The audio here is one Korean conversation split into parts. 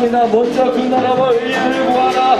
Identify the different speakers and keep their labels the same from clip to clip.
Speaker 1: 기도합니다. 먼저 그 나라와 의를 구하라.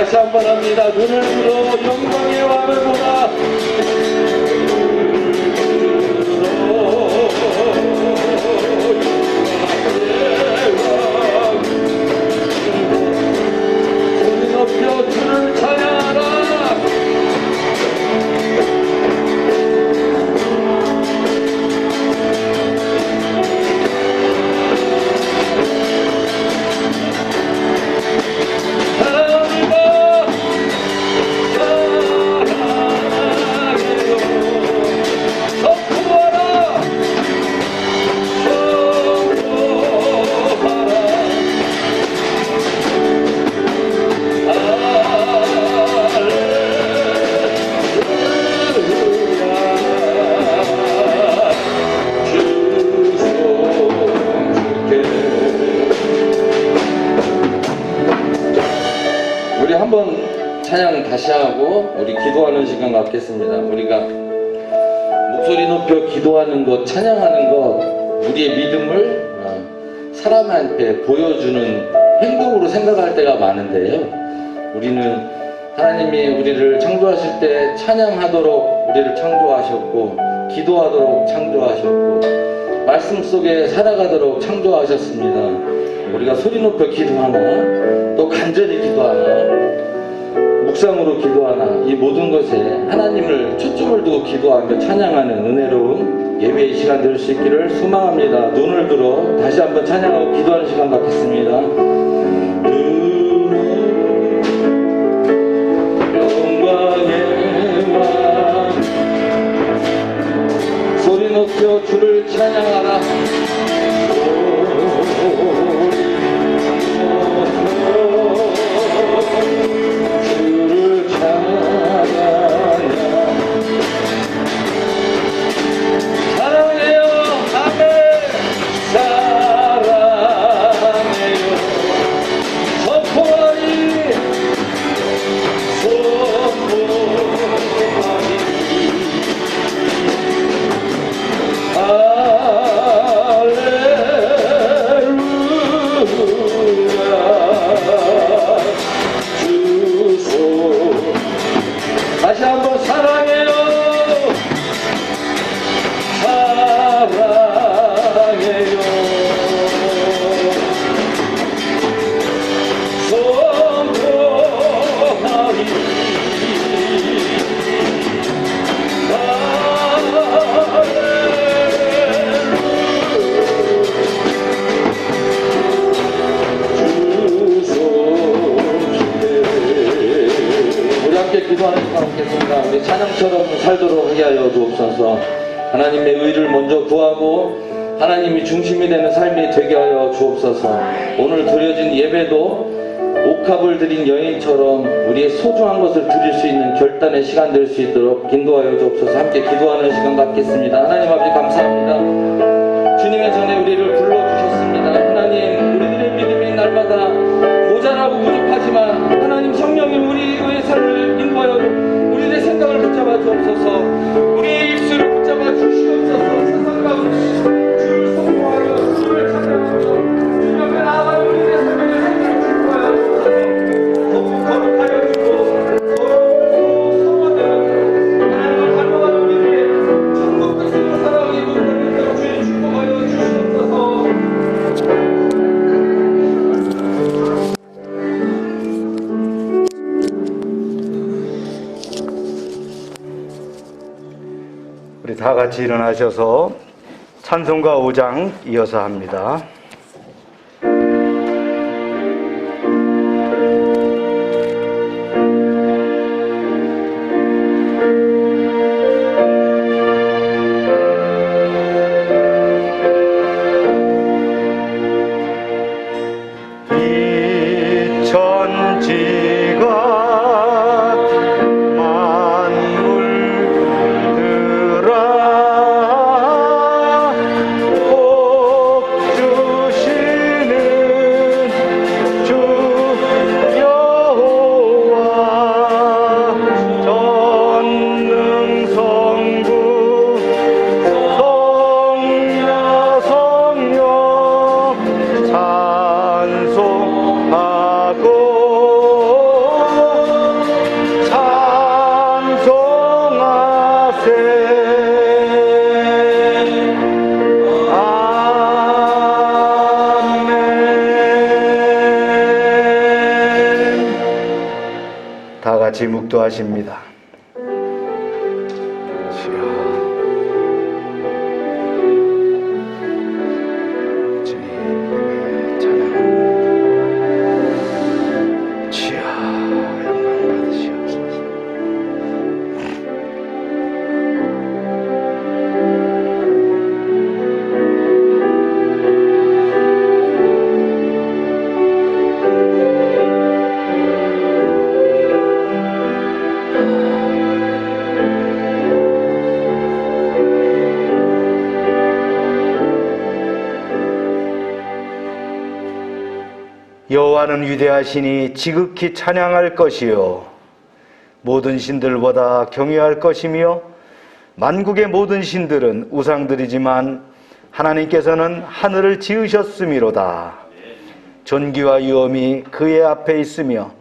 Speaker 1: 다시 한 번 합니다. 눈을 들어 영광의 왕을 보라. 손이 높여 주를 찬양하라. 우리 한번 찬양 다시 하고 우리 기도하는 시간 갖겠습니다. 우리가 목소리 높여 기도하는 것, 찬양하는 것, 우리의 믿음을 사람한테 보여주는 행동으로 생각할 때가 많은데요. 우리는 하나님이 우리를 창조하실 때 찬양하도록 우리를 창조하셨고, 기도하도록 창조하셨고, 말씀 속에 살아가도록 창조하셨습니다. 우리가 소리 높여 기도하나, 또 간절히 기도하나, 묵상으로 기도하나, 이 모든 것에 하나님을 초점을 두고 기도하며 찬양하는 은혜로운 예배의 시간 될 수 있기를 소망합니다. 눈을 들어 다시 한번 찬양하고 기도하는 시간 갖겠습니다. 영광의 왕, 소리 높여 주를 찬양하라. 다시 한번 사랑해요. 사랑해요. 선포하리. 우리 함께 기도하는 시간 갖겠습니다. 우리 찬양처럼 살도록 하게 하여 주옵소서. 하나님의 의를 먼저 구하고 하나님이 중심이 되는 삶이 되게 하여 주옵소서. 오늘 드려진 예배도 옥합을 드린 여인처럼 우리의 소중한 것을 드릴 수 있는 결단의 시간 될 수 있도록 인도하여 주옵소서. 함께 기도하는 시간 갖겠습니다. 하나님 아버지 감사합니다. 주님의 전에 우리를 불러주셨습니다. 하나님, 우리들의 믿음이 날마다 모자라고 부족하지만 하나님 성령이 우리의 삶을 인도하여 우리의 생각을 붙잡아 주옵소서. 우리의 입술을 붙잡아 주시옵소서. 세상 가운데 주를 선포하여 주를 찬양하며 주님 앞에 나아가며 우리의 삶의 생각을 주고하여 주옵소서. 더욱 거룩하여 주고 더욱 성화되어 하나님을 닮아가는 우리의 천국 백성으로 살아가게 모든 주님 축복하여 주시옵소서.
Speaker 2: 우리 다 같이 일어나셔서 찬송가 5장 이어서 합니다. 이 천지가 만물들아 복주 같이 묵도하십니다. 여호와는 위대하시니 지극히 찬양할 것이요 모든 신들보다 경외할 것이며 만국의 모든 신들은 우상들이지만 하나님께서는 하늘을 지으셨음이로다. 존귀와 위엄이 그의 앞에 있으며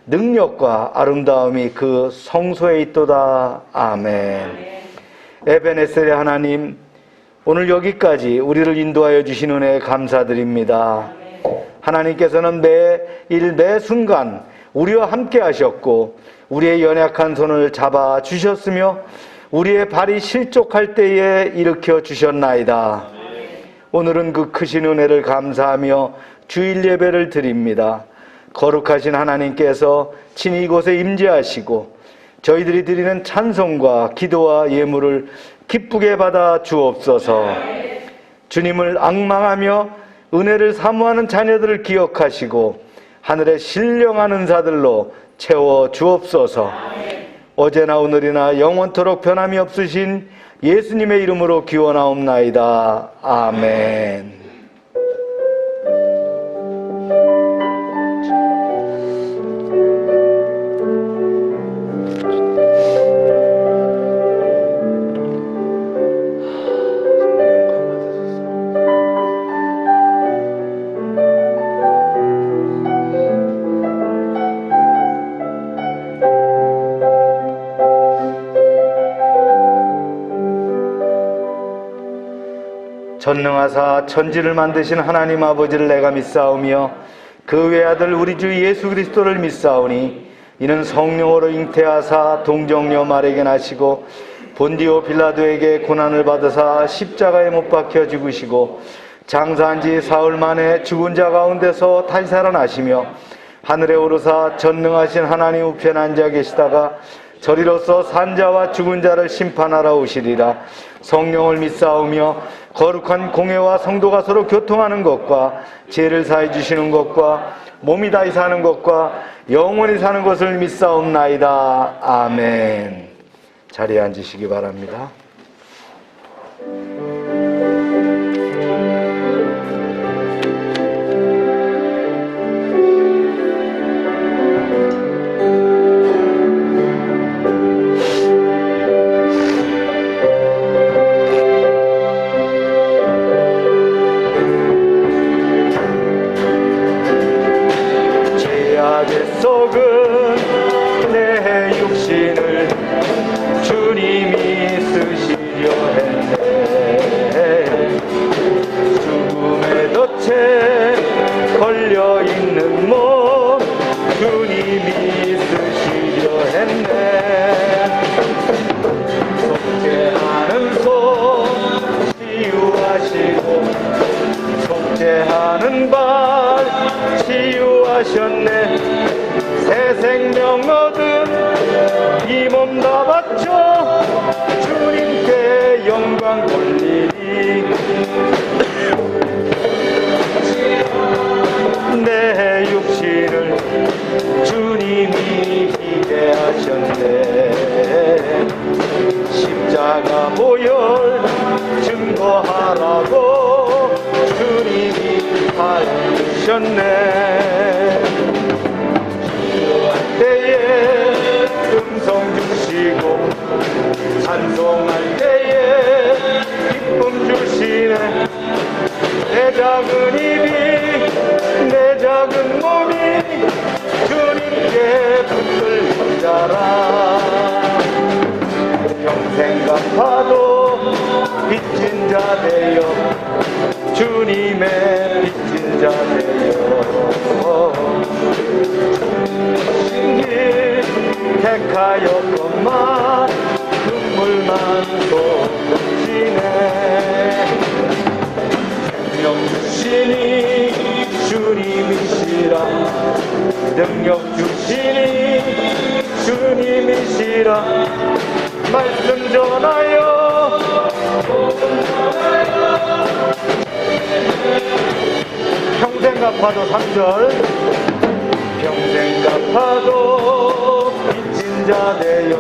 Speaker 2: 능력과 아름다움이 그 성소에 있도다. 아멘. 에베네셀의 하나님, 오늘 여기까지 우리를 인도하여 주신 은혜에 감사드립니다. 하나님께서는 매일 매순간 우리와 함께 하셨고 우리의 연약한 손을 잡아 주셨으며 우리의 발이 실족할 때에 일으켜 주셨나이다. 오늘은 그 크신 은혜를 감사하며 주일 예배를 드립니다. 거룩하신 하나님께서 친히 이곳에 임재하시고 저희들이 드리는 찬송과 기도와 예물을 기쁘게 받아 주옵소서. 주님을 앙망하며 은혜를 사모하는 자녀들을 기억하시고 하늘의 신령한 은사들로 채워 주옵소서. 어제나 오늘이나 영원토록 변함이 없으신 예수님의 이름으로 기원하옵나이다. 아멘. 전능하사 천지를 만드신 하나님 아버지를 내가 믿사오며 그 외아들 우리 주 예수 그리스도를 믿사오니 이는 성령으로 잉태하사 동정녀 마리아에게 나시고 본디오 빌라도에게 고난을 받으사 십자가에 못 박혀 죽으시고 장사한 지 사흘 만에 죽은 자 가운데서 다시 살아나시며 하늘에 오르사 전능하신 하나님 우편에 앉아 계시다가 저리로서 산자와 죽은 자를 심판하러 오시리라. 성령을 믿사오며 거룩한 공회와 성도가 서로 교통하는 것과 죄를 사해 주시는 것과 몸이 다시 사는 것과 영원히 사는 것을 믿사옵나이다. 아멘. 자리에 앉으시기 바랍니다. 새 생명 얻은 이 몸 다 바쳐 주님께 영광 돌리리. 내 육신을 주님이 희게 하셨네. 십자가 보혈 증거하라고 주님이 하셨네. 때에 음성 주시고 찬송할 때에 기쁨 주시네. 내 작은 입이 내 작은 몸이 주님께 붙들 자라. 평생 갚아도 빚진 자 되어 주님의 빚진 자 되어 신길 택하였건만 눈물만 쏟으시네. 생명 주시니 주님이시라, 능력 주시니 주님이시라. 말씀 전하여 평생 갚아도 3절, 평생 갚아도 빚진 자 되어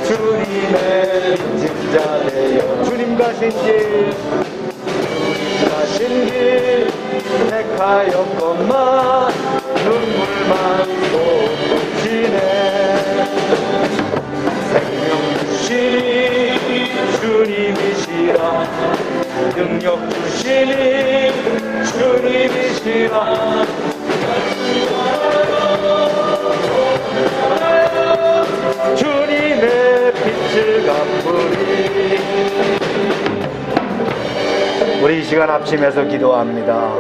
Speaker 2: 주님의 빚진 자 되어 주님 가신 길 택하였건만 눈물만 쏟으시네. 생명 주시니 주님이시라, 능력 주시니 주님이시라. 주님의 빛을 갚으리. 우리 이 시간 합심해서 기도합니다.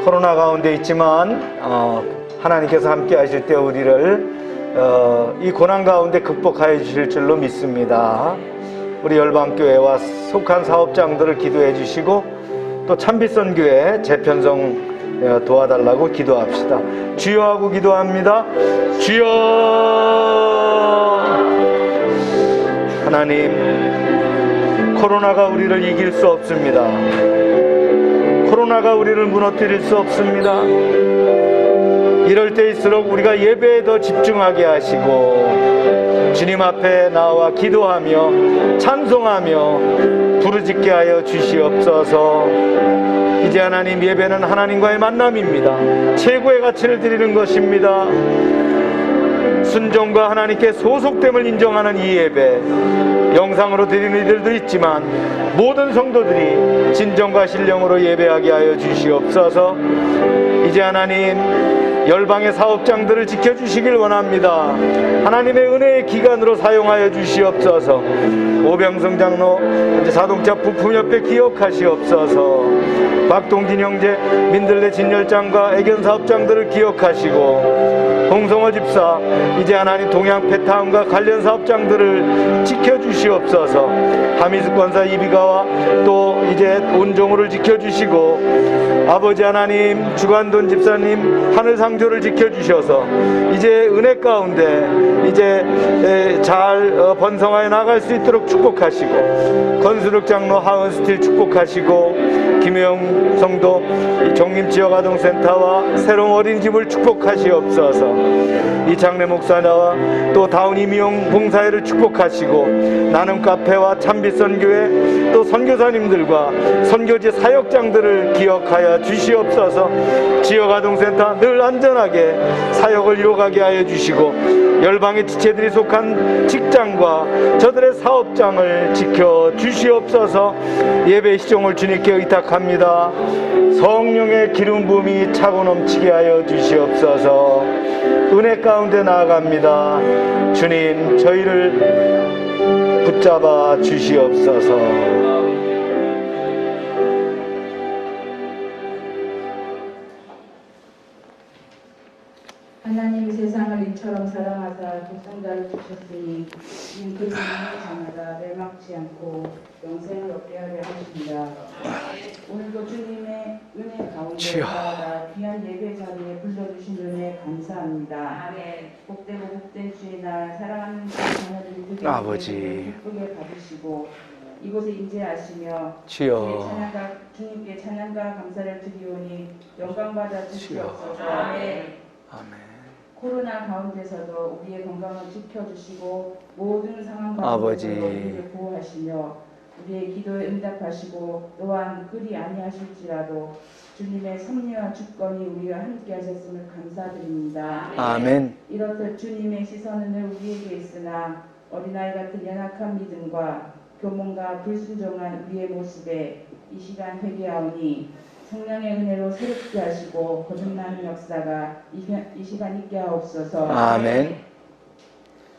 Speaker 2: 코로나 가운데 있지만 하나님께서 함께 하실 때 우리를 이 고난 가운데 극복하여 주실 줄로 믿습니다. 우리 열방교회와 속한 사업장들을 기도해 주시고 또 참빛선교회 재편성 도와달라고 기도합시다. 주여 하고 기도합니다. 주여. 하나님, 코로나가 우리를 이길 수 없습니다. 코로나가 우리를 무너뜨릴 수 없습니다. 이럴 때일수록 우리가 예배에 더 집중하게 하시고 주님 앞에 나와 기도하며 찬송하며 부르짖게 하여 주시옵소서. 이제 하나님, 예배는 하나님과의 만남입니다. 최고의 가치를 드리는 것입니다. 순종과 하나님께 소속됨을 인정하는 이 예배, 영상으로 드리는 이들도 있지만 모든 성도들이 진정과 신령으로 예배하게 하여 주시옵소서. 이제 하나님, 열방의 사업장들을 지켜주시길 원합니다. 하나님의 은혜의 기간으로 사용하여 주시옵소서. 오병성 장로, 자동차 부품협회 기억하시옵소서. 박동진 형제, 민들레 진열장과 애견 사업장들을 기억하시고, 홍성호 집사, 이제 하나님 동양 페타운과 관련 사업장들을 지켜주시옵소서. 하미스 권사 이비가와 또 이제 온종호를 지켜주시고, 아버지 하나님, 주관돈 집사님 하늘상조를 지켜주셔서 이제 은혜 가운데 이제 잘 번성하여 나갈 수 있도록 축복하시고, 건수륵 장로 하은스틸 축복하시고, 김혜영 성도 정림지역아동센터와 새로운 어린이집을 축복하시옵소서. 이 장례 목사와 또 다운 임용 봉사회를 축복하시고, 나눔 카페와 참빛선교회 또 선교사님들과 선교지 사역장들을 기억하여 주시옵소서. 지역아동센터 늘 안전하게 사역을 이뤄가게 하여 주시고, 열방의 지체들이 속한 직장과 저들의 사업장을 지켜 주시옵소서. 예배 시종을 주님께 의탁합니다. 성령의 기름 부음이 차고 넘치게 하여 주시옵소서. 은혜 가운데 나아갑니다. 주님, 저희를 붙잡아 주시옵소서.
Speaker 3: 하나님이 세상을 이처럼 사랑하사 독생자를 주셨으니 이는 그 믿는 자마다 멸망치 않고 영생을 얻게 하려 하십니다. 오늘도 주님의 은혜 가운데 살아가 귀한 예배 자리에 불러주신 은혜 감사합니다. 복되고 복된 주의 날 사랑하는 자녀들이 드디어
Speaker 2: 아버지
Speaker 3: 기쁘게 받으시고 이곳에 임재하시며
Speaker 2: 주여
Speaker 3: 주님께 찬양과 감사를 드리오니 영광받아 주시옵소서.
Speaker 2: 아멘.
Speaker 3: 코로나 가운데서도 우리의 건강을 지켜주시고 모든 상황
Speaker 2: 아버지
Speaker 3: 가운데서 우리를 보호하시며 우리의 기도에 응답하시고 또한 그리 아니하실지라도 주님의 섭리와 주권이 우리와 함께 하셨음을 감사드립니다.
Speaker 2: 아멘.
Speaker 3: 이렇듯 주님의 시선은 늘 우리에게 있으나 어린아이 같은 연약한 믿음과 교만과 불순종한 우리의 모습에 이 시간 회개하오니 성령의 은혜로 새롭게 하시고 거듭나는 역사가 이 시간 있게 하옵소서.
Speaker 2: 아멘.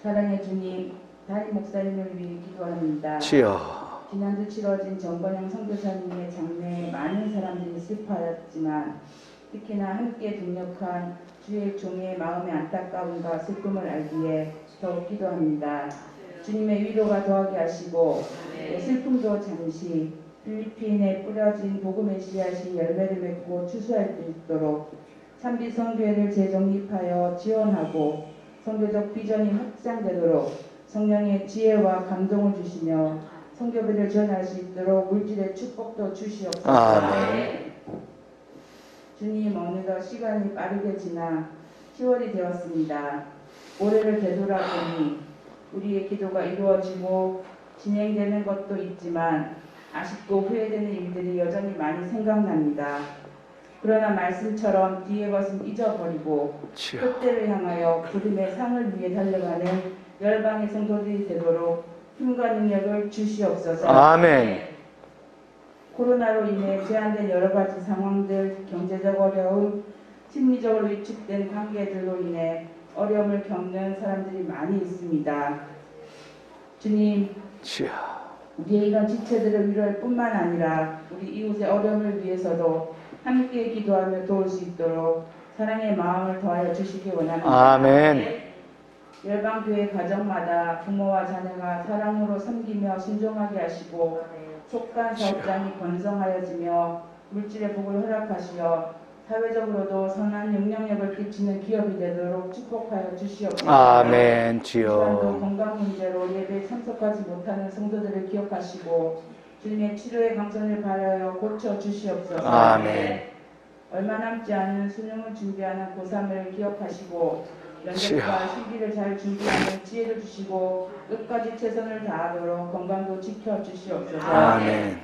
Speaker 3: 사랑의 주님, 담임 목사님을 위해 기도합니다.
Speaker 2: 주여.
Speaker 3: 지난주 치러진 정건영 선교사님의 장례에 많은 사람들이 슬퍼하였지만 특히나 함께 동역한 주의 종의 마음의 안타까움과 슬픔을 알기에 더욱 기도합니다. 주님의 위로가 더하게 하시고 슬픔도 잠시 필리핀에 뿌려진 복음의 씨앗이 열매를 맺고 추수할 수 있도록 참비 성교회를 재정립하여 지원하고 성교적 비전이 확장되도록 성령의 지혜와 감동을 주시며 성교배를 전할 수 있도록 물질의 축복도 주시옵소서.
Speaker 2: 아멘.
Speaker 3: 주님, 어느덧 시간이 빠르게 지나 10월이 되었습니다. 올해를 되돌아보니 우리의 기도가 이루어지고 진행되는 것도 있지만 아쉽고 후회되는 일들이 여전히 많이 생각납니다. 그러나 말씀처럼 뒤의 것은 잊어버리고 끝대를 향하여 부름의 상을 위해 달려가는 열방의 성도들이 되도록 힘과 능력을 주시옵소서.
Speaker 2: 아멘.
Speaker 3: 코로나로 인해 제한된 여러 가지 상황들, 경제적 어려움, 심리적으로 위축된 관계들로 인해 어려움을 겪는 사람들이 많이 있습니다. 주님, 우리의 이런 지체들을 위로할 뿐만 아니라 우리 이웃의 어려움을 위해서도 함께 기도하며 도울 수 있도록 사랑의 마음을 더하여 주시기 원합니다.
Speaker 2: 아멘.
Speaker 3: 열방교회 가정마다 부모와 자녀가 사랑으로 섬기며 순종하게 하시고 속간 사업장이 번성하여지며 물질의 복을 허락하시어 사회적으로도 선한 영향력을 끼치는 기업이 되도록 축복하여 주시옵소서.
Speaker 2: 아멘.
Speaker 3: 이 시간도
Speaker 2: 주여.
Speaker 3: 건강 문제로 예배에 참석하지 못하는 성도들을 기억하시고 주님의 치료의 강선을 바라여 고쳐 주시옵소서.
Speaker 2: 아멘.
Speaker 3: 얼마 남지 않은 수능을 준비하는 고3을 기억하시고 면접과 실기를 잘 준비하는 지혜를 주시고 끝까지 최선을 다하도록 건강도 지켜주시옵소서.
Speaker 2: 아멘.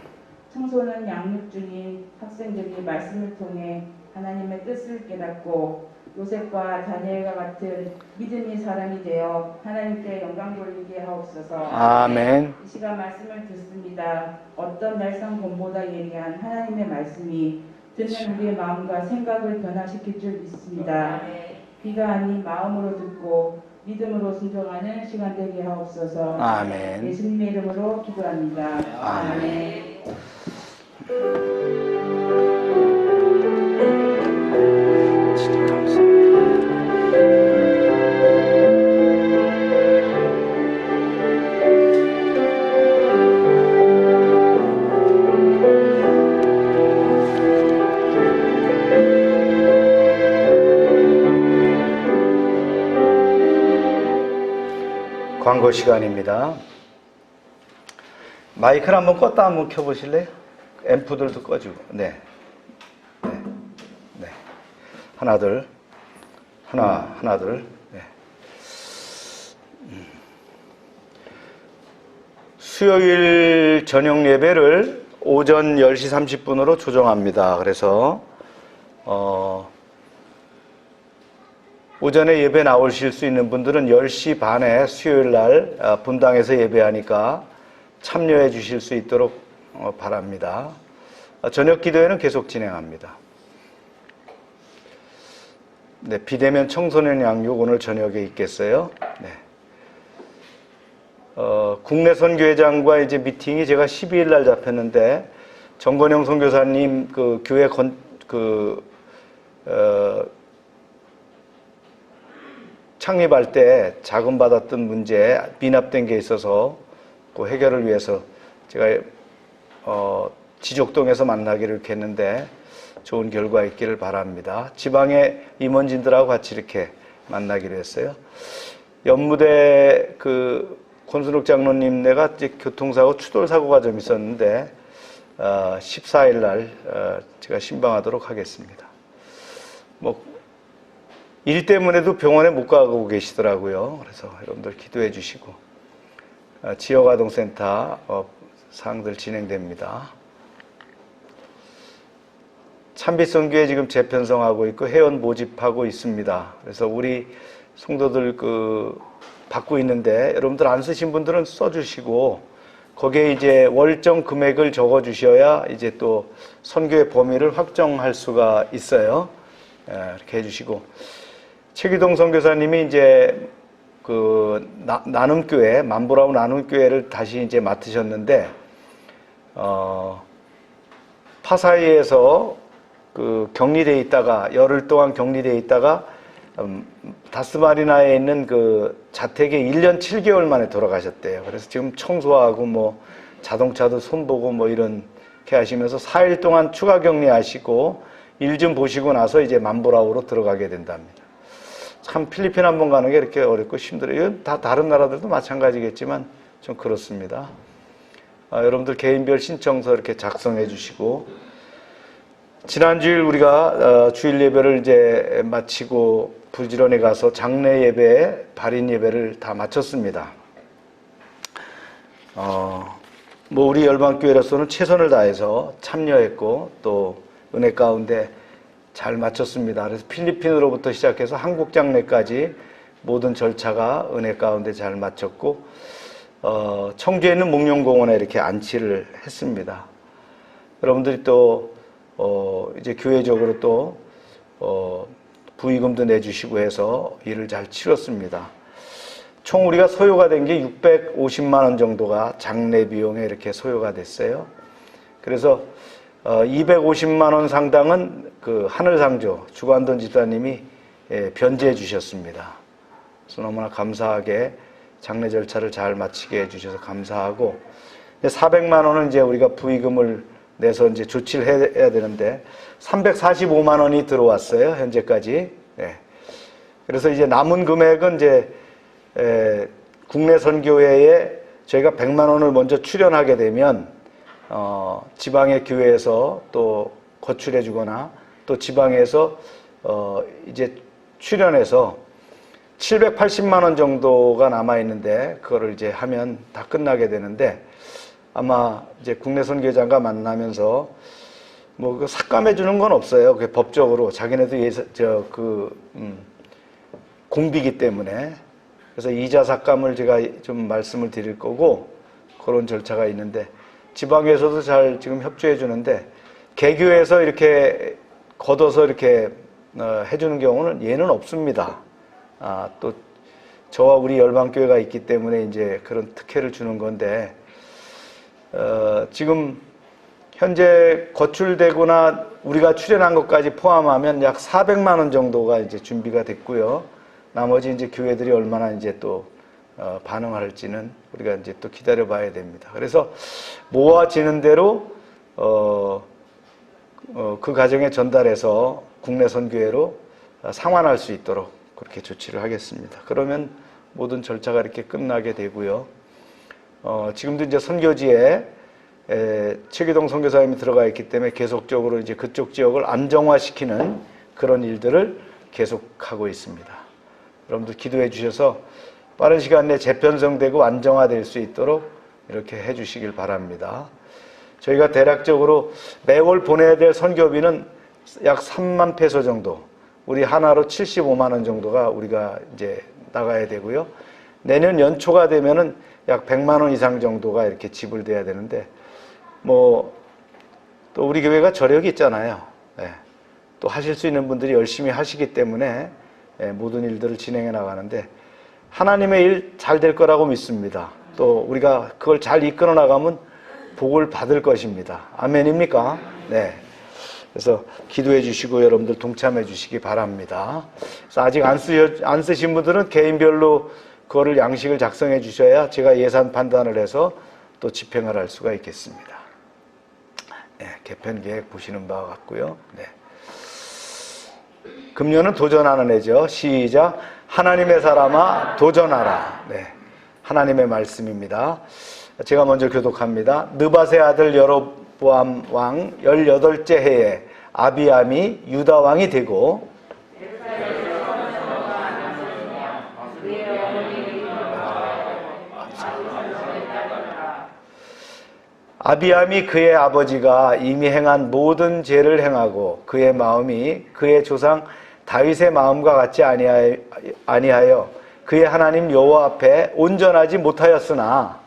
Speaker 3: 청소는 양육 중인 학생들이 말씀을 통해 하나님의 뜻을 깨닫고 요셉과 다니엘과 같은 믿음의 사람이 되어 하나님께 영광 돌리게 하옵소서.
Speaker 2: 아멘.
Speaker 3: 이 시간 말씀을 듣습니다. 어떤 날상곰보다 예리한 하나님의 말씀이 듣는 우리의 마음과 생각을 변화시킬 줄 믿습니다. 귀가 아닌 마음으로 듣고 믿음으로 순종하는 시간 되게 하옵소서.
Speaker 2: 아멘.
Speaker 3: 예수님의 이름으로 기도합니다. 아멘.
Speaker 2: 진짜 감사합니다. 광고 시간입니다. 마이크를 한번 껐다 한번 켜보실래요? 앰프들도 꺼주고. 네. 네. 네. 하나, 둘. 하나, 둘. 네. 수요일 저녁 예배를 오전 10시 30분으로 조정합니다. 그래서, 오전에 예배 나오실 수 있는 분들은 10시 반에 수요일 날 분당에서 예배하니까 참여해 주실 수 있도록 바랍니다. 저녁 기도회는 계속 진행합니다. 네, 비대면 청소년 양육 오늘 저녁에 있겠어요. 네. 국내 선교회장과 이제 미팅이 제가 12일 날 잡혔는데 정건영 선교사님 그 교회 창립할 때 자금 받았던 문제 미납된 게 있어서 그 해결을 위해서 제가 지족동에서 만나기로 이렇게 했는데 좋은 결과 있기를 바랍니다. 지방의 임원진들하고 같이 이렇게 만나기로 했어요. 연무대 그 권순욱 장로님네가 이제 교통사고 추돌사고가 좀 있었는데 14일 날 제가 신방하도록 하겠습니다. 뭐 일 때문에도 병원에 못 가고 계시더라고요. 그래서 여러분들 기도해 주시고 지역아동센터 사항들 진행됩니다. 참빛선교회 지금 재편성하고 있고 회원 모집하고 있습니다. 그래서 우리 성도들 받고 있는데 여러분들 안 쓰신 분들은 써주시고 거기에 이제 월정 금액을 적어 주셔야 이제 또 선교의 범위를 확정할 수가 있어요. 이렇게 해주시고 최기동 선교사님이 이제 나눔교회 만보라우 나눔교회를 다시 이제 맡으셨는데 파사이에서 격리돼 있다가 열흘 동안 격리돼 있다가 다스마리나에 있는 그 자택에 1년 7개월 만에 돌아가셨대요. 그래서 지금 청소하고 뭐 자동차도 손보고 뭐 이렇게 하시면서 4일 동안 추가 격리하시고 일 좀 보시고 나서 이제 만보라우로 들어가게 된답니다. 참 필리핀 한번 가는 게 이렇게 어렵고 힘들어요. 이건 다 다른 나라들도 마찬가지겠지만 좀 그렇습니다. 여러분들 개인별 신청서 이렇게 작성해 주시고, 지난주일 우리가 주일 예배를 이제 마치고 부지런히 가서 장례 예배, 발인 예배를 다 마쳤습니다. 뭐 우리 열방교회로서는 최선을 다해서 참여했고 또 은혜 가운데 잘 마쳤습니다. 그래서 필리핀으로부터 시작해서 한국 장례까지 모든 절차가 은혜 가운데 잘 마쳤고, 청주에 있는 묵룡공원에 이렇게 안치를 했습니다. 여러분들이 또 이제 교회적으로 또 부의금도 내주시고 해서 일을 잘 치렀습니다. 총 우리가 소요가 된 게 650만 원 정도가 장례 비용에 이렇게 소요가 됐어요. 그래서 250만 원 상당은 그 하늘상조 주관돈 집사님이 변제해 주셨습니다. 그래서 너무나 감사하게 장례 절차를 잘 마치게 해주셔서 감사하고, 400만 원은 이제 우리가 부의금을 내서 이제 조치를 해야 되는데 345만 원이 들어왔어요, 현재까지. 네. 그래서 이제 남은 금액은 이제 국내 선교회에 저희가 100만 원을 먼저 출연하게 되면 지방의 교회에서 또 거출해 주거나 또 지방에서 이제 출연해서 780만 원 정도가 남아 있는데 그거를 이제 하면 다 끝나게 되는데, 아마 이제 국내 선교장과 만나면서 뭐 삭감해 주는 건 없어요. 그게 법적으로 자기네도 공비기 때문에. 그래서 이자 삭감을 제가 좀 말씀을 드릴 거고, 그런 절차가 있는데 지방에서도 잘 지금 협조해 주는데, 개교에서 이렇게 걷어서 이렇게 해주는 경우는 얘는 없습니다. 또 저와 우리 열방교회가 있기 때문에 이제 그런 특혜를 주는 건데, 지금 현재 거출되거나 우리가 출연한 것까지 포함하면 약 400만 원 정도가 이제 준비가 됐고요. 나머지 이제 교회들이 얼마나 이제 또 반응할지는 우리가 이제 또 기다려 봐야 됩니다. 그래서 모아지는 대로 그 과정에 전달해서 국내 선교회로 상환할 수 있도록 그렇게 조치를 하겠습니다. 그러면 모든 절차가 이렇게 끝나게 되고요. 지금도 이제 선교지에 최기동 선교사님이 들어가 있기 때문에 계속적으로 이제 그쪽 지역을 안정화시키는 그런 일들을 계속하고 있습니다. 여러분들 기도해 주셔서 빠른 시간 내에 재편성되고 안정화될 수 있도록 이렇게 해 주시길 바랍니다. 저희가 대략적으로 매월 보내야 될 선교비는 약 3만 페소 정도, 우리 하나로 75만 원 정도가 우리가 이제 나가야 되고요. 내년 연초가 되면은 약 100만 원 이상 정도가 이렇게 지불돼야 되는데, 뭐 또 우리 교회가 저력이 있잖아요. 또 하실 수 있는 분들이 열심히 하시기 때문에 모든 일들을 진행해 나가는데 하나님의 일 잘 될 거라고 믿습니다. 또 우리가 그걸 잘 이끌어 나가면 복을 받을 것입니다. 아멘입니까? 네. 그래서 기도해 주시고 여러분들 동참해 주시기 바랍니다. 그래서 아직 안 쓰신 분들은 개인별로 그거를 양식을 작성해 주셔야 제가 예산 판단을 해서 또 집행을 할 수가 있겠습니다. 네, 개편 계획 보시는 바와 같고요. 네. 금년은 도전하는 해죠. 시작. 하나님의 사람아 도전하라. 네, 하나님의 말씀입니다. 제가 먼저 교독합니다. 느밧의 아들 여로보암 왕 18째 해에 아비암이 유다 왕이 되고, 아비암이 그의 아버지가 이미 행한 모든 죄를 행하고 그의 마음이 그의 조상 다윗의 마음과 같지 아니하여 그의 하나님 여호와 앞에 온전하지 못하였으나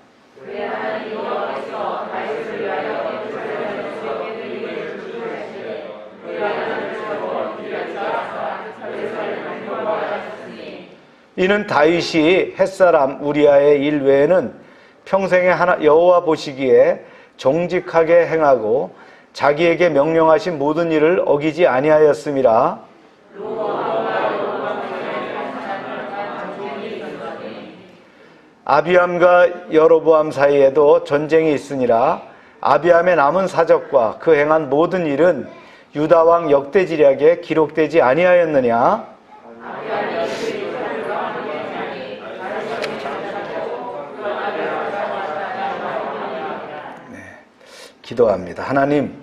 Speaker 2: 이는 다윗이 햇사람 우리아의 일 외에는 평생에 여호와 보시기에 정직하게 행하고 자기에게 명령하신 모든 일을 어기지 아니하였음이라. 아비암과 여로보암 사이에도 전쟁이 있으니라. 아비암의 남은 사적과 그 행한 모든 일은 유다 왕 역대지략에 기록되지 아니하였느냐? 네, 기도합니다. 하나님,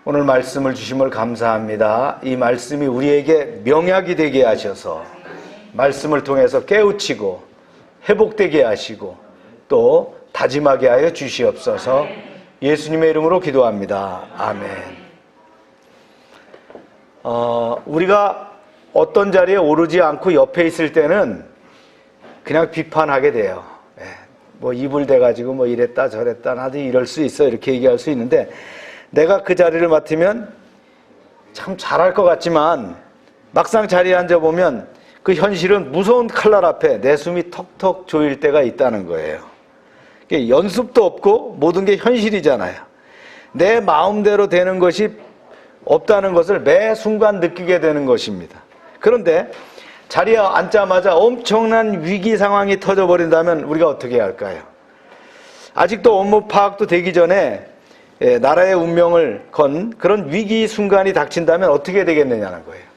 Speaker 2: 오늘 말씀을 주심을 감사합니다. 이 말씀이 우리에게 명약이 되게 하셔서 말씀을 통해서 깨우치고 회복되게 하시고 또 다짐하게 하여 주시옵소서. 예수님의 이름으로 기도합니다. 아멘. 우리가 어떤 자리에 오르지 않고 옆에 있을 때는 그냥 비판하게 돼요. 뭐 입을 대가지고 뭐 이랬다 저랬다 나도 이럴 수 있어 이렇게 얘기할 수 있는데, 내가 그 자리를 맡으면 참 잘할 것 같지만 막상 자리에 앉아보면 그 현실은 무서운 칼날 앞에 내 숨이 턱턱 조일 때가 있다는 거예요. 연습도 없고 모든 게 현실이잖아요. 내 마음대로 되는 것이 없다는 것을 매 순간 느끼게 되는 것입니다. 그런데 자리에 앉자마자 엄청난 위기 상황이 터져버린다면 우리가 어떻게 할까요? 아직도 업무 파악도 되기 전에 나라의 운명을 건 그런 위기 순간이 닥친다면 어떻게 되겠느냐는 거예요.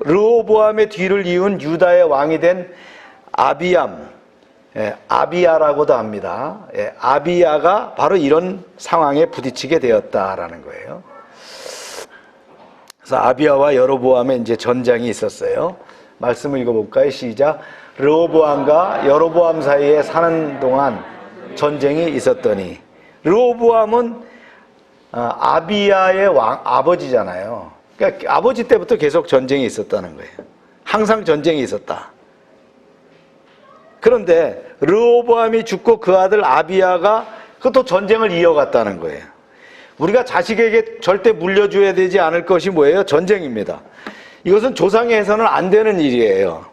Speaker 2: 르호보암의 뒤를 이은 유다의 왕이 된 아비암, 아비야라고도 합니다. 아비야가 바로 이런 상황에 부딪히게 되었다라는 거예요. 그래서 아비야와 여로보암의 이제 전쟁이 있었어요. 말씀을 읽어볼까요? 시작. 르호보암과 여로보암 사이에 사는 동안 전쟁이 있었더니, 르호보암은 아비야의 아버지잖아요. 그러니까 아버지 때부터 계속 전쟁이 있었다는 거예요. 항상 전쟁이 있었다. 그런데 르호보암이 죽고 그 아들 아비야가 그것도 전쟁을 이어갔다는 거예요. 우리가 자식에게 절대 물려줘야 되지 않을 것이 뭐예요? 전쟁입니다. 이것은 조상이 해서는 안 되는 일이에요.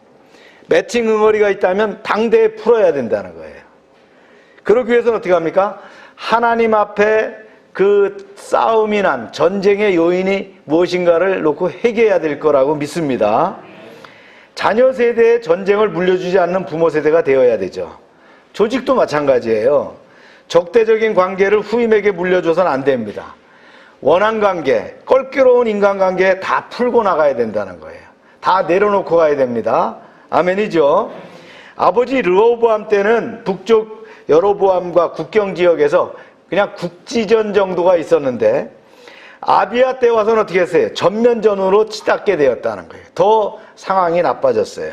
Speaker 2: 매칭 응어리가 있다면 당대에 풀어야 된다는 거예요. 그러기 위해서는 어떻게 합니까? 하나님 앞에 그 싸움이 난 전쟁의 요인이 무엇인가를 놓고 회개해야 될 거라고 믿습니다. 자녀 세대에 전쟁을 물려주지 않는 부모 세대가 되어야 되죠. 조직도 마찬가지예요. 적대적인 관계를 후임에게 물려줘서는 안 됩니다. 원한관계, 껄끄러운 인간관계 다 풀고 나가야 된다는 거예요. 다 내려놓고 가야 됩니다. 아멘이죠. 아버지 르호보암 때는 북쪽 여로보암과 국경지역에서 그냥 국지전 정도가 있었는데, 아비야 때 와서는 어떻게 했어요? 전면전으로 치닫게 되었다는 거예요. 더 상황이 나빠졌어요.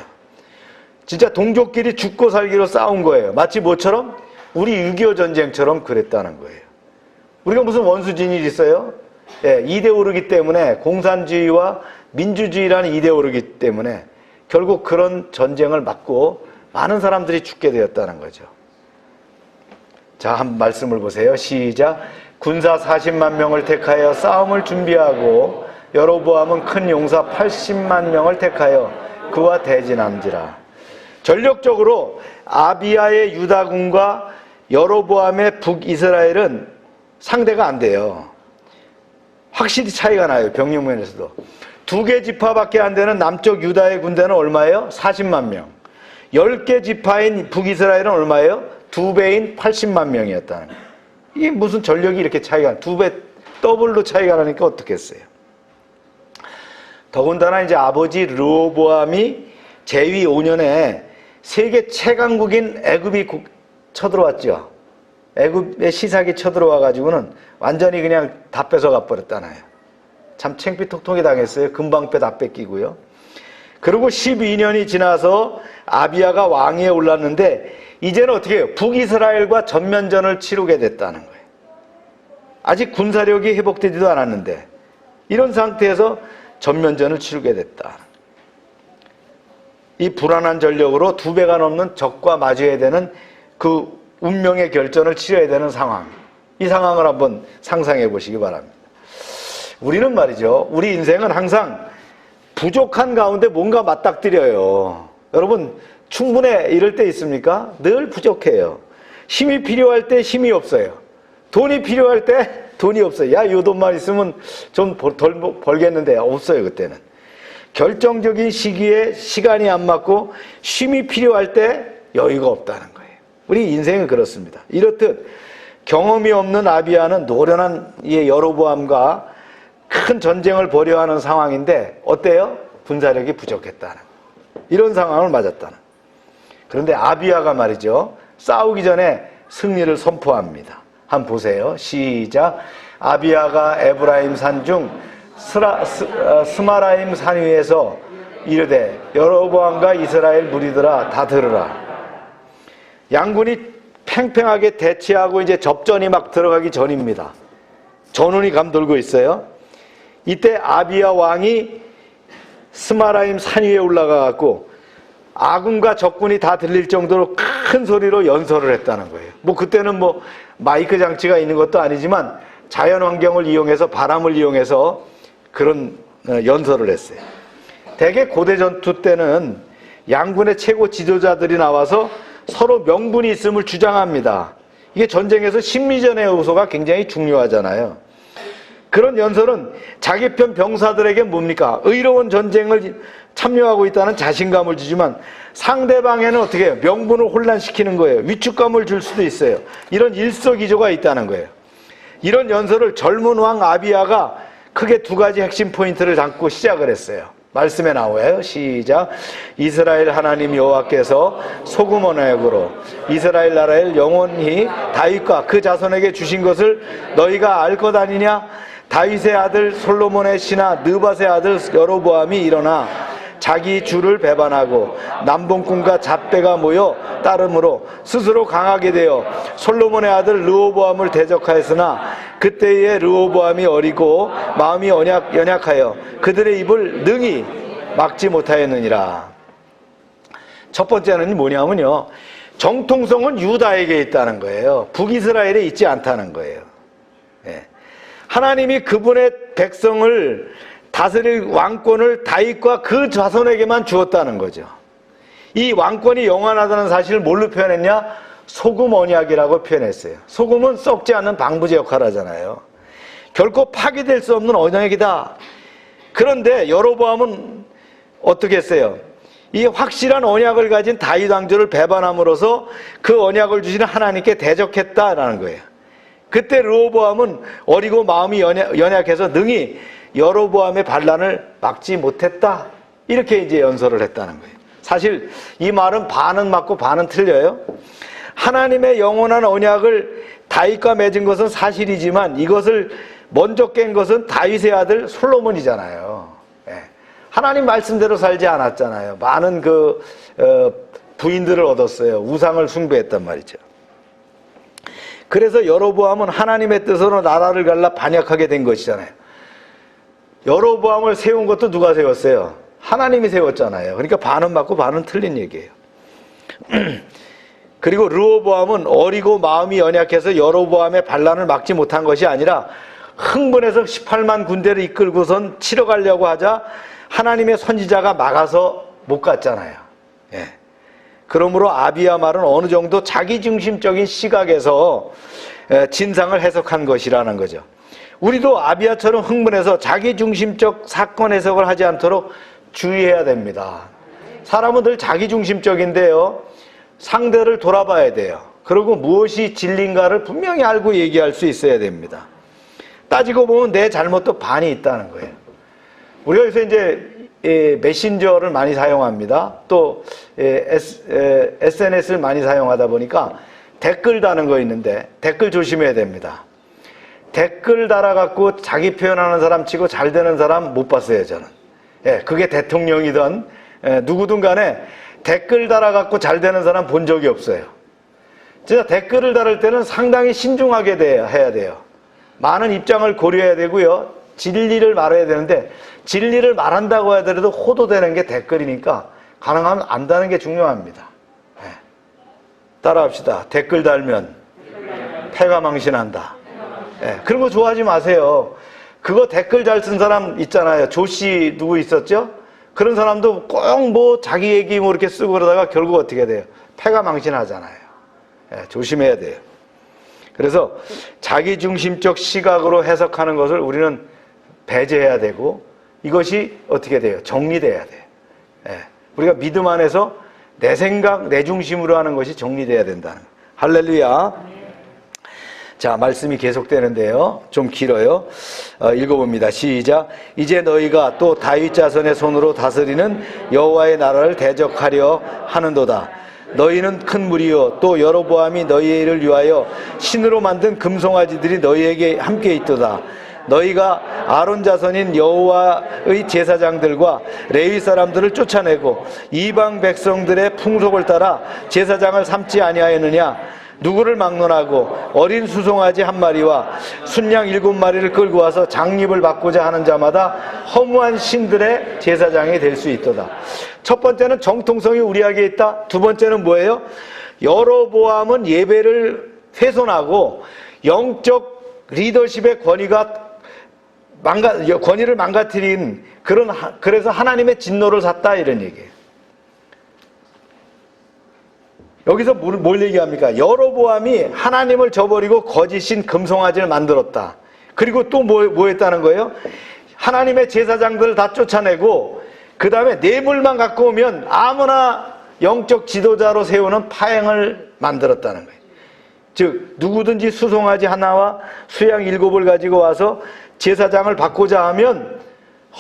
Speaker 2: 진짜 동족끼리 죽고 살기로 싸운 거예요. 마치 뭐처럼? 우리 6.25 전쟁처럼 그랬다는 거예요. 우리가 무슨 원수진일이 있어요? 이데올로기 때문에, 공산주의와 민주주의라는 이데올로기 때문에 결국 그런 전쟁을 맞고 많은 사람들이 죽게 되었다는 거죠. 자, 한 말씀을 보세요. 시작. 군사 40만 명을 택하여 싸움을 준비하고 여로보암은 큰 용사 80만 명을 택하여 그와 대진함지라. 전력적으로 아비야의 유다군과 여로보암의 북이스라엘은 상대가 안 돼요. 확실히 차이가 나요. 병력 면에서도. 2개 지파밖에 안 되는 남쪽 유다의 군대는 얼마예요? 40만 명. 10개 지파인 북이스라엘은 얼마예요? 2배인 80만 명이었다는 거예요. 이게 무슨 전력이 이렇게 차이가, 2배, 더블로 차이가 나니까 어떻겠어요? 더군다나 이제 아버지 르호보암이 재위 5년에 세계 최강국인 애굽이 쳐들어왔죠. 애굽의 시삭이 쳐들어와가지고는 완전히 그냥 다 뺏어가 버렸잖아요. 참 창피톡통이 당했어요. 금방패 다 뺏기고요. 그리고 12년이 지나서 아비야가 왕위에 올랐는데, 이제는 어떻게 해요? 북이스라엘과 전면전을 치르게 됐다는 거예요. 아직 군사력이 회복되지도 않았는데 이런 상태에서 전면전을 치르게 됐다. 이 불안한 전력으로 2배가 넘는 적과 마주해야 되는 그 운명의 결전을 치러야 되는 상황, 이 상황을 한번 상상해 보시기 바랍니다. 우리는 말이죠, 우리 인생은 항상 부족한 가운데 뭔가 맞닥뜨려요. 여러분 충분해 이럴 때 있습니까? 늘 부족해요. 힘이 필요할 때 힘이 없어요. 돈이 필요할 때 돈이 없어요. 야, 요 돈만 있으면 좀 덜 벌겠는데 없어요. 그때는 결정적인 시기에 시간이 안 맞고 쉼이 필요할 때 여유가 없다는 거예요. 우리 인생은 그렇습니다. 이렇듯 경험이 없는 아비야는 노련한 이 여로보암과 큰 전쟁을 벌여야 하는 상황인데 어때요? 군사력이 부족했다는 이런 상황을 맞았다는. 그런데 아비야가 말이죠, 싸우기 전에 승리를 선포합니다. 한번 보세요. 시작. 아비야가 에브라임 산 중 스마라임 산 위에서 이르되 여로보암과 이스라엘 무리들아 다 들으라. 양군이 팽팽하게 대치하고 이제 접전이 막 들어가기 전입니다. 전운이 감돌고 있어요. 이때 아비야 왕이 스마라임 산 위에 올라가 갖고 아군과 적군이 다 들릴 정도로 큰 소리로 연설을 했다는 거예요. 뭐 그때는 뭐 마이크 장치가 있는 것도 아니지만 자연 환경을 이용해서, 바람을 이용해서 그런 연설을 했어요. 대개 고대 전투 때는 양군의 최고 지도자들이 나와서 서로 명분이 있음을 주장합니다. 이게 전쟁에서 심리전의 요소가 굉장히 중요하잖아요. 그런 연설은 자기 편 병사들에게 뭡니까? 의로운 전쟁을 참여하고 있다는 자신감을 주지만 상대방에는 어떻게 해요? 명분을 혼란시키는 거예요. 위축감을 줄 수도 있어요. 이런 일석이조가 있다는 거예요. 이런 연설을 젊은 왕 아비야가 크게 두 가지 핵심 포인트를 담고 시작을 했어요. 말씀에 나와요. 시작. 이스라엘 하나님 여호와께서 소금 언약으로 이스라엘 나라를 영원히 다윗과 그 자손에게 주신 것을 너희가 알 것 아니냐? 다윗의 아들 솔로몬의 신하 느밧의 아들 여로보암이 일어나 자기 주를 배반하고 남봉꾼과 잡배가 모여 따름으로 스스로 강하게 되어 솔로몬의 아들 르호보암을 대적하였으나 그때의 르호보암이 어리고 마음이 연약하여 그들의 입을 능히 막지 못하였느니라. 첫 번째는 뭐냐면요, 정통성은 유다에게 있다는 거예요. 북이스라엘에 있지 않다는 거예요. 하나님이 그분의 백성을 다스릴 왕권을 다윗과 그 자손에게만 주었다는 거죠. 이 왕권이 영원하다는 사실을 뭘로 표현했냐? 소금 언약이라고 표현했어요. 소금은 썩지 않는 방부제 역할을 하잖아요. 결코 파괴될 수 없는 언약이다. 그런데 여로보암은 어떻게 했어요? 이 확실한 언약을 가진 다윗 왕조를 배반함으로써 그 언약을 주시는 하나님께 대적했다라는 거예요. 그때 르호보암은 어리고 마음이 연약해서 능히 여로보암의 반란을 막지 못했다. 이렇게 이제 연설을 했다는 거예요. 사실 이 말은 반은 맞고 반은 틀려요. 하나님의 영원한 언약을 다윗과 맺은 것은 사실이지만 이것을 먼저 깬 것은 다윗의 아들 솔로몬이잖아요. 하나님 말씀대로 살지 않았잖아요. 많은 부인들을 얻었어요. 우상을 숭배했단 말이죠. 그래서 여로보암은 하나님의 뜻으로 나라를 갈라 반역하게 된 것이잖아요. 여로보암을 세운 것도 누가 세웠어요? 하나님이 세웠잖아요. 그러니까 반은 맞고 반은 틀린 얘기예요. 그리고 르호보암은 어리고 마음이 연약해서 여로보암의 반란을 막지 못한 것이 아니라 흥분해서 18만 군대를 이끌고선 치러 가려고 하자 하나님의 선지자가 막아서 못 갔잖아요. 그러므로 아비야 말은 어느 정도 자기중심적인 시각에서 진상을 해석한 것이라는 거죠. 우리도 아비야처럼 흥분해서 자기중심적 사건 해석을 하지 않도록 주의해야 됩니다. 사람은 늘 자기중심적인데요, 상대를 돌아봐야 돼요. 그리고 무엇이 진리인가를 분명히 알고 얘기할 수 있어야 됩니다. 따지고 보면 내 잘못도 반이 있다는 거예요. 우리가 요새 이제 메신저를 많이 사용합니다. 또 SNS를 많이 사용하다 보니까 댓글 다는 거 있는데 댓글 조심해야 됩니다. 댓글 달아갖고 자기 표현하는 사람 치고 잘 되는 사람 못 봤어요, 저는. 그게 대통령이든 누구든 간에 댓글 달아갖고 잘 되는 사람 본 적이 없어요. 진짜 댓글을 달을 때는 상당히 신중하게 해야 돼요. 많은 입장을 고려해야 되고요. 진리를 말해야 되는데 진리를 말한다고 하더라도 호도되는 게 댓글이니까 가능하면 안 다는 게 중요합니다. 따라합시다. 댓글 달면 패가 망신한다. 그런 거 좋아하지 마세요. 그거 댓글 잘 쓴 사람 있잖아요. 조씨 누구 있었죠? 그런 사람도 꼭 뭐 자기 얘기 뭐 이렇게 쓰고 그러다가 결국 어떻게 돼요? 패가 망신하잖아요. 조심해야 돼요. 그래서 자기중심적 시각으로 해석하는 것을 우리는 배제해야 되고 이것이 어떻게 돼요? 정리돼야 돼요. 우리가 믿음 안에서 내 생각, 내 중심으로 하는 것이 정리돼야 된다는 거예요. 할렐루야. 자, 말씀이 계속되는데요. 좀 길어요. 읽어봅니다. 시작. 이제 너희가 또 다윗 자손의 손으로 다스리는 여호와의 나라를 대적하려 하는도다. 너희는 큰 무리요 또 여로보암이 너희를 위하여 신으로 만든 금송아지들이 너희에게 함께 있도다. 너희가 아론 자손인 여호와의 제사장들과 레위 사람들을 쫓아내고 이방 백성들의 풍속을 따라 제사장을 삼지 아니하였느냐? 누구를 막론하고 어린 수송아지 한 마리와 순양 7마리를 끌고 와서 장립을 받고자 하는 자마다 허무한 신들의 제사장이 될 수 있도다. 첫 번째는 정통성이 우리에게 있다. 두 번째는 뭐예요? 여로보암은 예배를 훼손하고 영적 리더십의 권위를 망가뜨린 그래서 하나님의 진노를 샀다, 이런 얘기예요. 여기서 뭘 얘기합니까? 여로보암이 하나님을 저버리고 거짓인 금송아지를 만들었다. 그리고 또 뭐 했다는 거예요? 하나님의 제사장들을 다 쫓아내고 그 다음에 뇌물만 갖고 오면 아무나 영적 지도자로 세우는 파행을 만들었다는 거예요. 즉 누구든지 수송아지 하나와 수양 7을 가지고 와서 제사장을 받고자 하면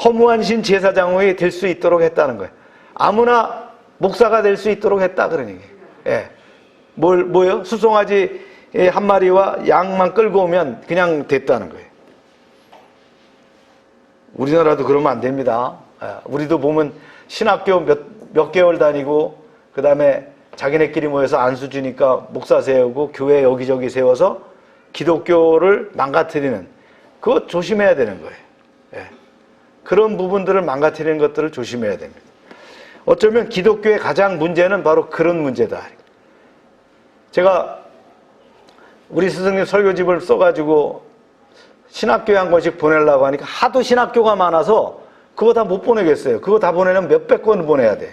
Speaker 2: 허무한 신 제사장이 될 수 있도록 했다는 거예요. 아무나 목사가 될 수 있도록 했다, 그런 얘기예요. 예. 뭐요? 수송아지 한 마리와 양만 끌고 오면 그냥 됐다는 거예요. 우리나라도 그러면 안 됩니다. 우리도 보면 신학교 몇 개월 다니고 그 다음에 자기네끼리 모여서 안수 주니까 목사 세우고 교회 여기저기 세워서 기독교를 망가뜨리는, 그거 조심해야 되는 거예요. 예. 그런 부분들을 망가뜨리는 것들을 조심해야 됩니다. 어쩌면 기독교의 가장 문제는 바로 그런 문제다. 제가 우리 스승님 설교집을 써가지고 신학교에 한 권씩 보내려고 하니까 하도 신학교가 많아서 그거 다 못 보내겠어요. 그거 다 보내려면 몇백 권 보내야 돼요.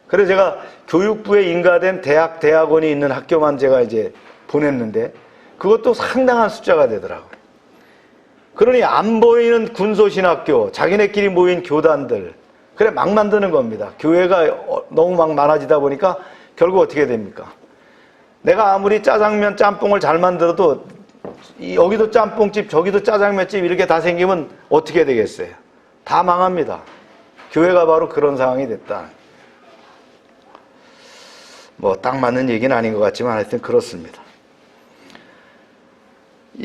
Speaker 2: 그래서 제가 교육부에 인가된 대학원이 있는 학교만 제가 이제 보냈는데 그것도 상당한 숫자가 되더라고요. 그러니 안 보이는 군소신학교, 자기네끼리 모인 교단들, 그래 막 만드는 겁니다. 교회가 너무 막 많아지다 보니까 결국 어떻게 됩니까? 내가 아무리 짜장면 짬뽕을 잘 만들어도 여기도 짬뽕집 저기도 짜장면집 이렇게 다 생기면 어떻게 되겠어요? 다 망합니다. 교회가 바로 그런 상황이 됐다. 뭐 딱 맞는 얘기는 아닌 것 같지만 하여튼 그렇습니다.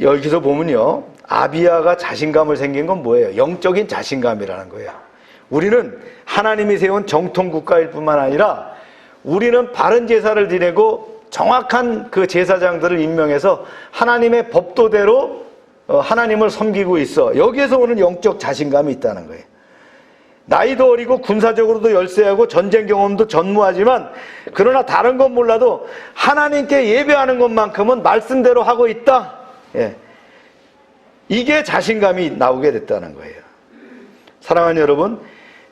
Speaker 2: 여기서 보면요, 아비야가 자신감을 생긴 건 뭐예요? 영적인 자신감이라는 거예요. 우리는 하나님이 세운 정통 국가일 뿐만 아니라 우리는 바른 제사를 지내고 정확한 그 제사장들을 임명해서 하나님의 법도대로 하나님을 섬기고 있어. 여기에서 오는 영적 자신감이 있다는 거예요. 나이도 어리고 군사적으로도 열세하고 전쟁 경험도 전무하지만 그러나 다른 건 몰라도 하나님께 예배하는 것만큼은 말씀대로 하고 있다. 예. 이게 자신감이 나오게 됐다는 거예요. 사랑하는 여러분,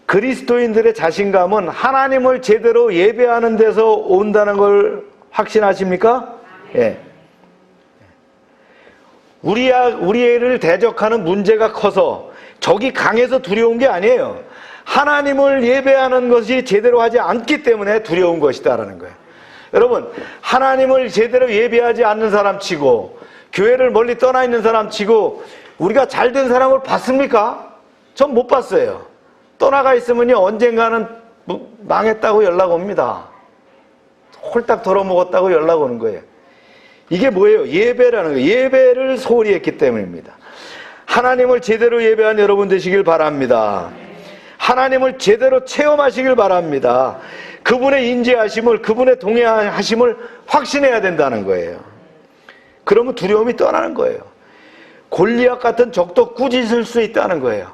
Speaker 2: 그리스도인들의 자신감은 하나님을 제대로 예배하는 데서 온다는 걸 확신하십니까? 예. 우리를 대적하는 문제가 커서 적이 강해서 두려운 게 아니에요. 하나님을 예배하는 것이 제대로 하지 않기 때문에 두려운 것이다라는 거예요. 여러분, 하나님을 제대로 예배하지 않는 사람 치고 교회를 멀리 떠나 있는 사람 치고 우리가 잘된 사람을 봤습니까? 전 못 봤어요. 떠나가 있으면요 언젠가는 망했다고 연락 옵니다. 홀딱 덜어먹었다고 연락 오는 거예요. 이게 뭐예요? 예배라는 거예요. 예배를 소홀히 했기 때문입니다. 하나님을 제대로 예배한 여러분 되시길 바랍니다. 하나님을 제대로 체험하시길 바랍니다. 그분의 인지하심을, 그분의 동행하심을 확신해야 된다는 거예요. 그러면 두려움이 떠나는 거예요. 골리앗 같은 적도 꾸짖을 수 있다는 거예요.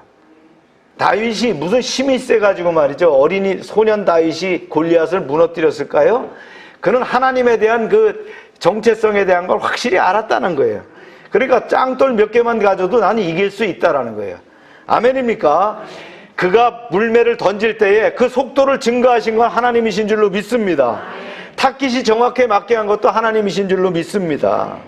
Speaker 2: 다윗이 무슨 힘이 세가지고 말이죠. 어린이 소년 다윗이 골리앗을 무너뜨렸을까요? 그는 하나님에 대한 그 정체성에 대한 걸 확실히 알았다는 거예요. 그러니까 짱돌 몇 개만 가져도 나는 이길 수 있다라는 거예요. 아멘입니까? 그가 물매를 던질 때에 그 속도를 증가하신 건 하나님이신 줄로 믿습니다. 타깃이 정확하게 맞게 한 것도 하나님이신 줄로 믿습니다.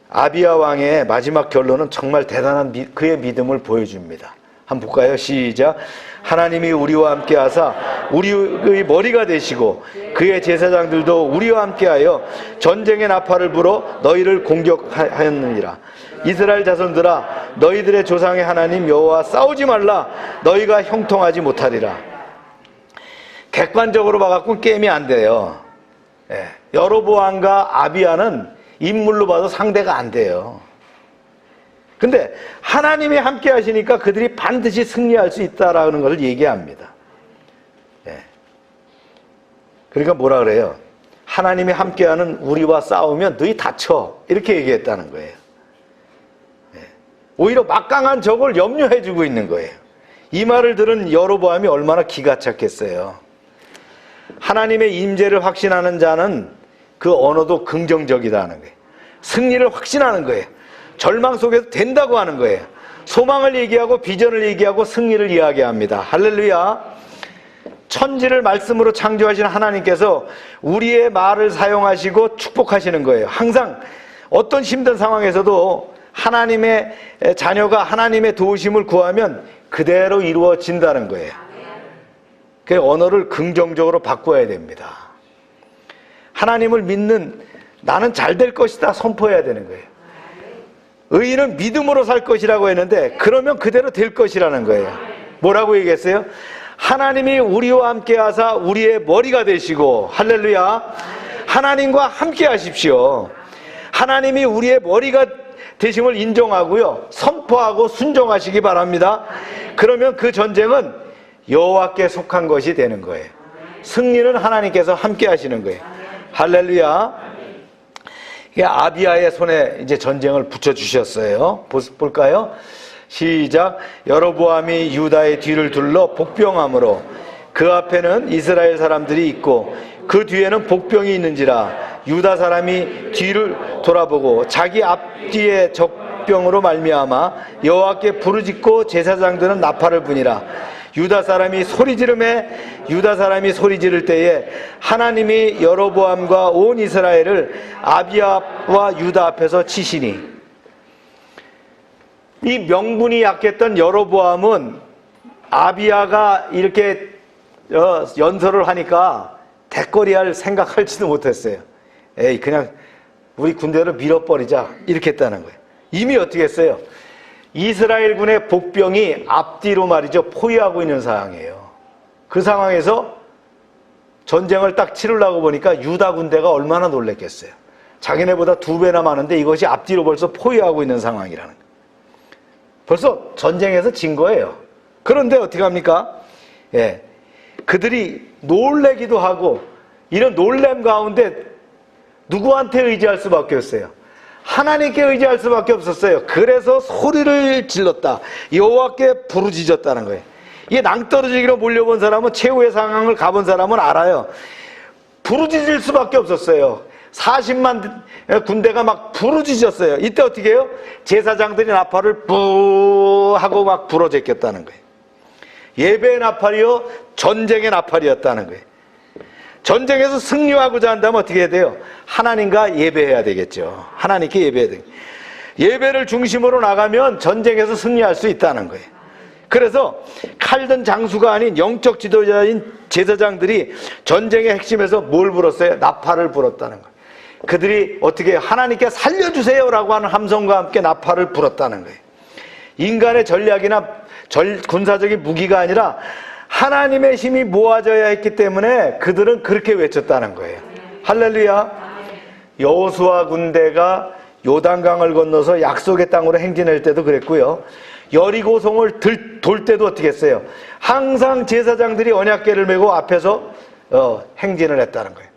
Speaker 2: 아비야 왕의 마지막 결론은 정말 대단한 그의 믿음을 보여줍니다. 한번 볼까요? 시작. 하나님이 우리와 함께 하사 우리의 머리가 되시고 그의 제사장들도 우리와 함께하여 전쟁의 나팔을 불어 너희를 공격하였느니라. 이스라엘 자손들아, 너희들의 조상의 하나님 여호와 싸우지 말라. 너희가 형통하지 못하리라. 객관적으로 봐갖고 게임이 안 돼요. 여로보암과 아비야는 인물로 봐도 상대가 안 돼요. 근데 하나님이 함께 하시니까 그들이 반드시 승리할 수 있다라는 것을 얘기합니다. 그러니까 뭐라 그래요? 하나님이 함께하는 우리와 싸우면 너희 다쳐, 이렇게 얘기했다는 거예요. 오히려 막강한 적을 염려해주고 있는 거예요. 이 말을 들은 여로보암이 얼마나 기가 찼겠어요. 하나님의 임재를 확신하는 자는 그 언어도 긍정적이다는 거예요. 승리를 확신하는 거예요. 절망 속에서 된다고 하는 거예요. 소망을 얘기하고 비전을 얘기하고 승리를 이야기합니다. 할렐루야. 천지를 말씀으로 창조하신 하나님께서 우리의 말을 사용하시고 축복하시는 거예요. 항상 어떤 힘든 상황에서도 하나님의 자녀가 하나님의 도우심을 구하면 그대로 이루어진다는 거예요. 그 언어를 긍정적으로 바꿔야 됩니다. 하나님을 믿는 나는 잘 될 것이다 선포해야 되는 거예요. 의인은 믿음으로 살 것이라고 했는데 그러면 그대로 될 것이라는 거예요. 뭐라고 얘기했어요? 하나님이 우리와 함께 하사 우리의 머리가 되시고, 할렐루야. 하나님과 함께 하십시오. 하나님이 우리의 머리가 되심을 인정하고요, 선포하고 순종하시기 바랍니다. 그러면 그 전쟁은 여호와께 속한 것이 되는 거예요. 승리는 하나님께서 함께 하시는 거예요. 할렐루야. 아비야의 손에 이제 전쟁을 붙여주셨어요. 볼까요? 시작. 여로보암이 유다의 뒤를 둘러 복병함으로 그 앞에는 이스라엘 사람들이 있고 그 뒤에는 복병이 있는지라 유다 사람이 뒤를 돌아보고 자기 앞뒤에 적병으로 말미암아 여호와께 부르짖고 제사장들은 나팔을 부니라. 유다 사람이 소리 지를 때에 하나님이 여로보암과 온 이스라엘을 아비야와 유다 앞에서 치시니. 이 명분이 약했던 여로보암은 아비야가 이렇게 연설을 하니까 대거리할 생각할지도 못했어요. 에이, 그냥 우리 군대를 밀어버리자, 이렇게 했다는 거예요. 이미 어떻게 했어요? 이스라엘 군의 복병이 앞뒤로 말이죠, 포위하고 있는 상황이에요. 그 상황에서 전쟁을 딱 치르려고 보니까 유다 군대가 얼마나 놀랬겠어요. 자기네보다 2배나 많은데 이것이 앞뒤로 벌써 포위하고 있는 상황이라는 거예요. 벌써 전쟁에서 진 거예요. 그런데 어떻게 합니까? 그들이 놀래기도 하고, 이런 놀램 가운데 누구한테 의지할 수밖에 없어요? 하나님께 의지할 수밖에 없었어요. 그래서 소리를 질렀다. 여호와께 부르짖었다는 거예요. 이게 낭떠러지기로 몰려본 사람은, 최후의 상황을 가본 사람은 알아요. 부르짖을 수밖에 없었어요. 40만 군대가 막 부르짖었어요. 이때 어떻게 해요? 제사장들이 나팔을 뿌 하고 막 불어 제꼈다는 거예요. 예배의 나팔이요, 전쟁의 나팔이었다는 거예요. 전쟁에서 승리하고자 한다면 어떻게 해야 돼요? 하나님과 예배해야 되겠죠. 하나님께 예배해야 되겠죠. 예배를 중심으로 나가면 전쟁에서 승리할 수 있다는 거예요. 그래서 칼든 장수가 아닌 영적 지도자인 제사장들이 전쟁의 핵심에서 뭘 불었어요? 나팔을 불었다는 거예요. 그들이 어떻게 하나님께 살려주세요라고 하는 함성과 함께 나팔을 불었다는 거예요. 인간의 전략이나 군사적인 무기가 아니라 하나님의 힘이 모아져야 했기 때문에 그들은 그렇게 외쳤다는 거예요. 할렐루야. 여호수아 군대가 요단강을 건너서 약속의 땅으로 행진할 때도 그랬고요, 여리고성을 돌 때도 어떻게 했어요? 항상 제사장들이 언약궤를 메고 앞에서 행진을 했다는 거예요.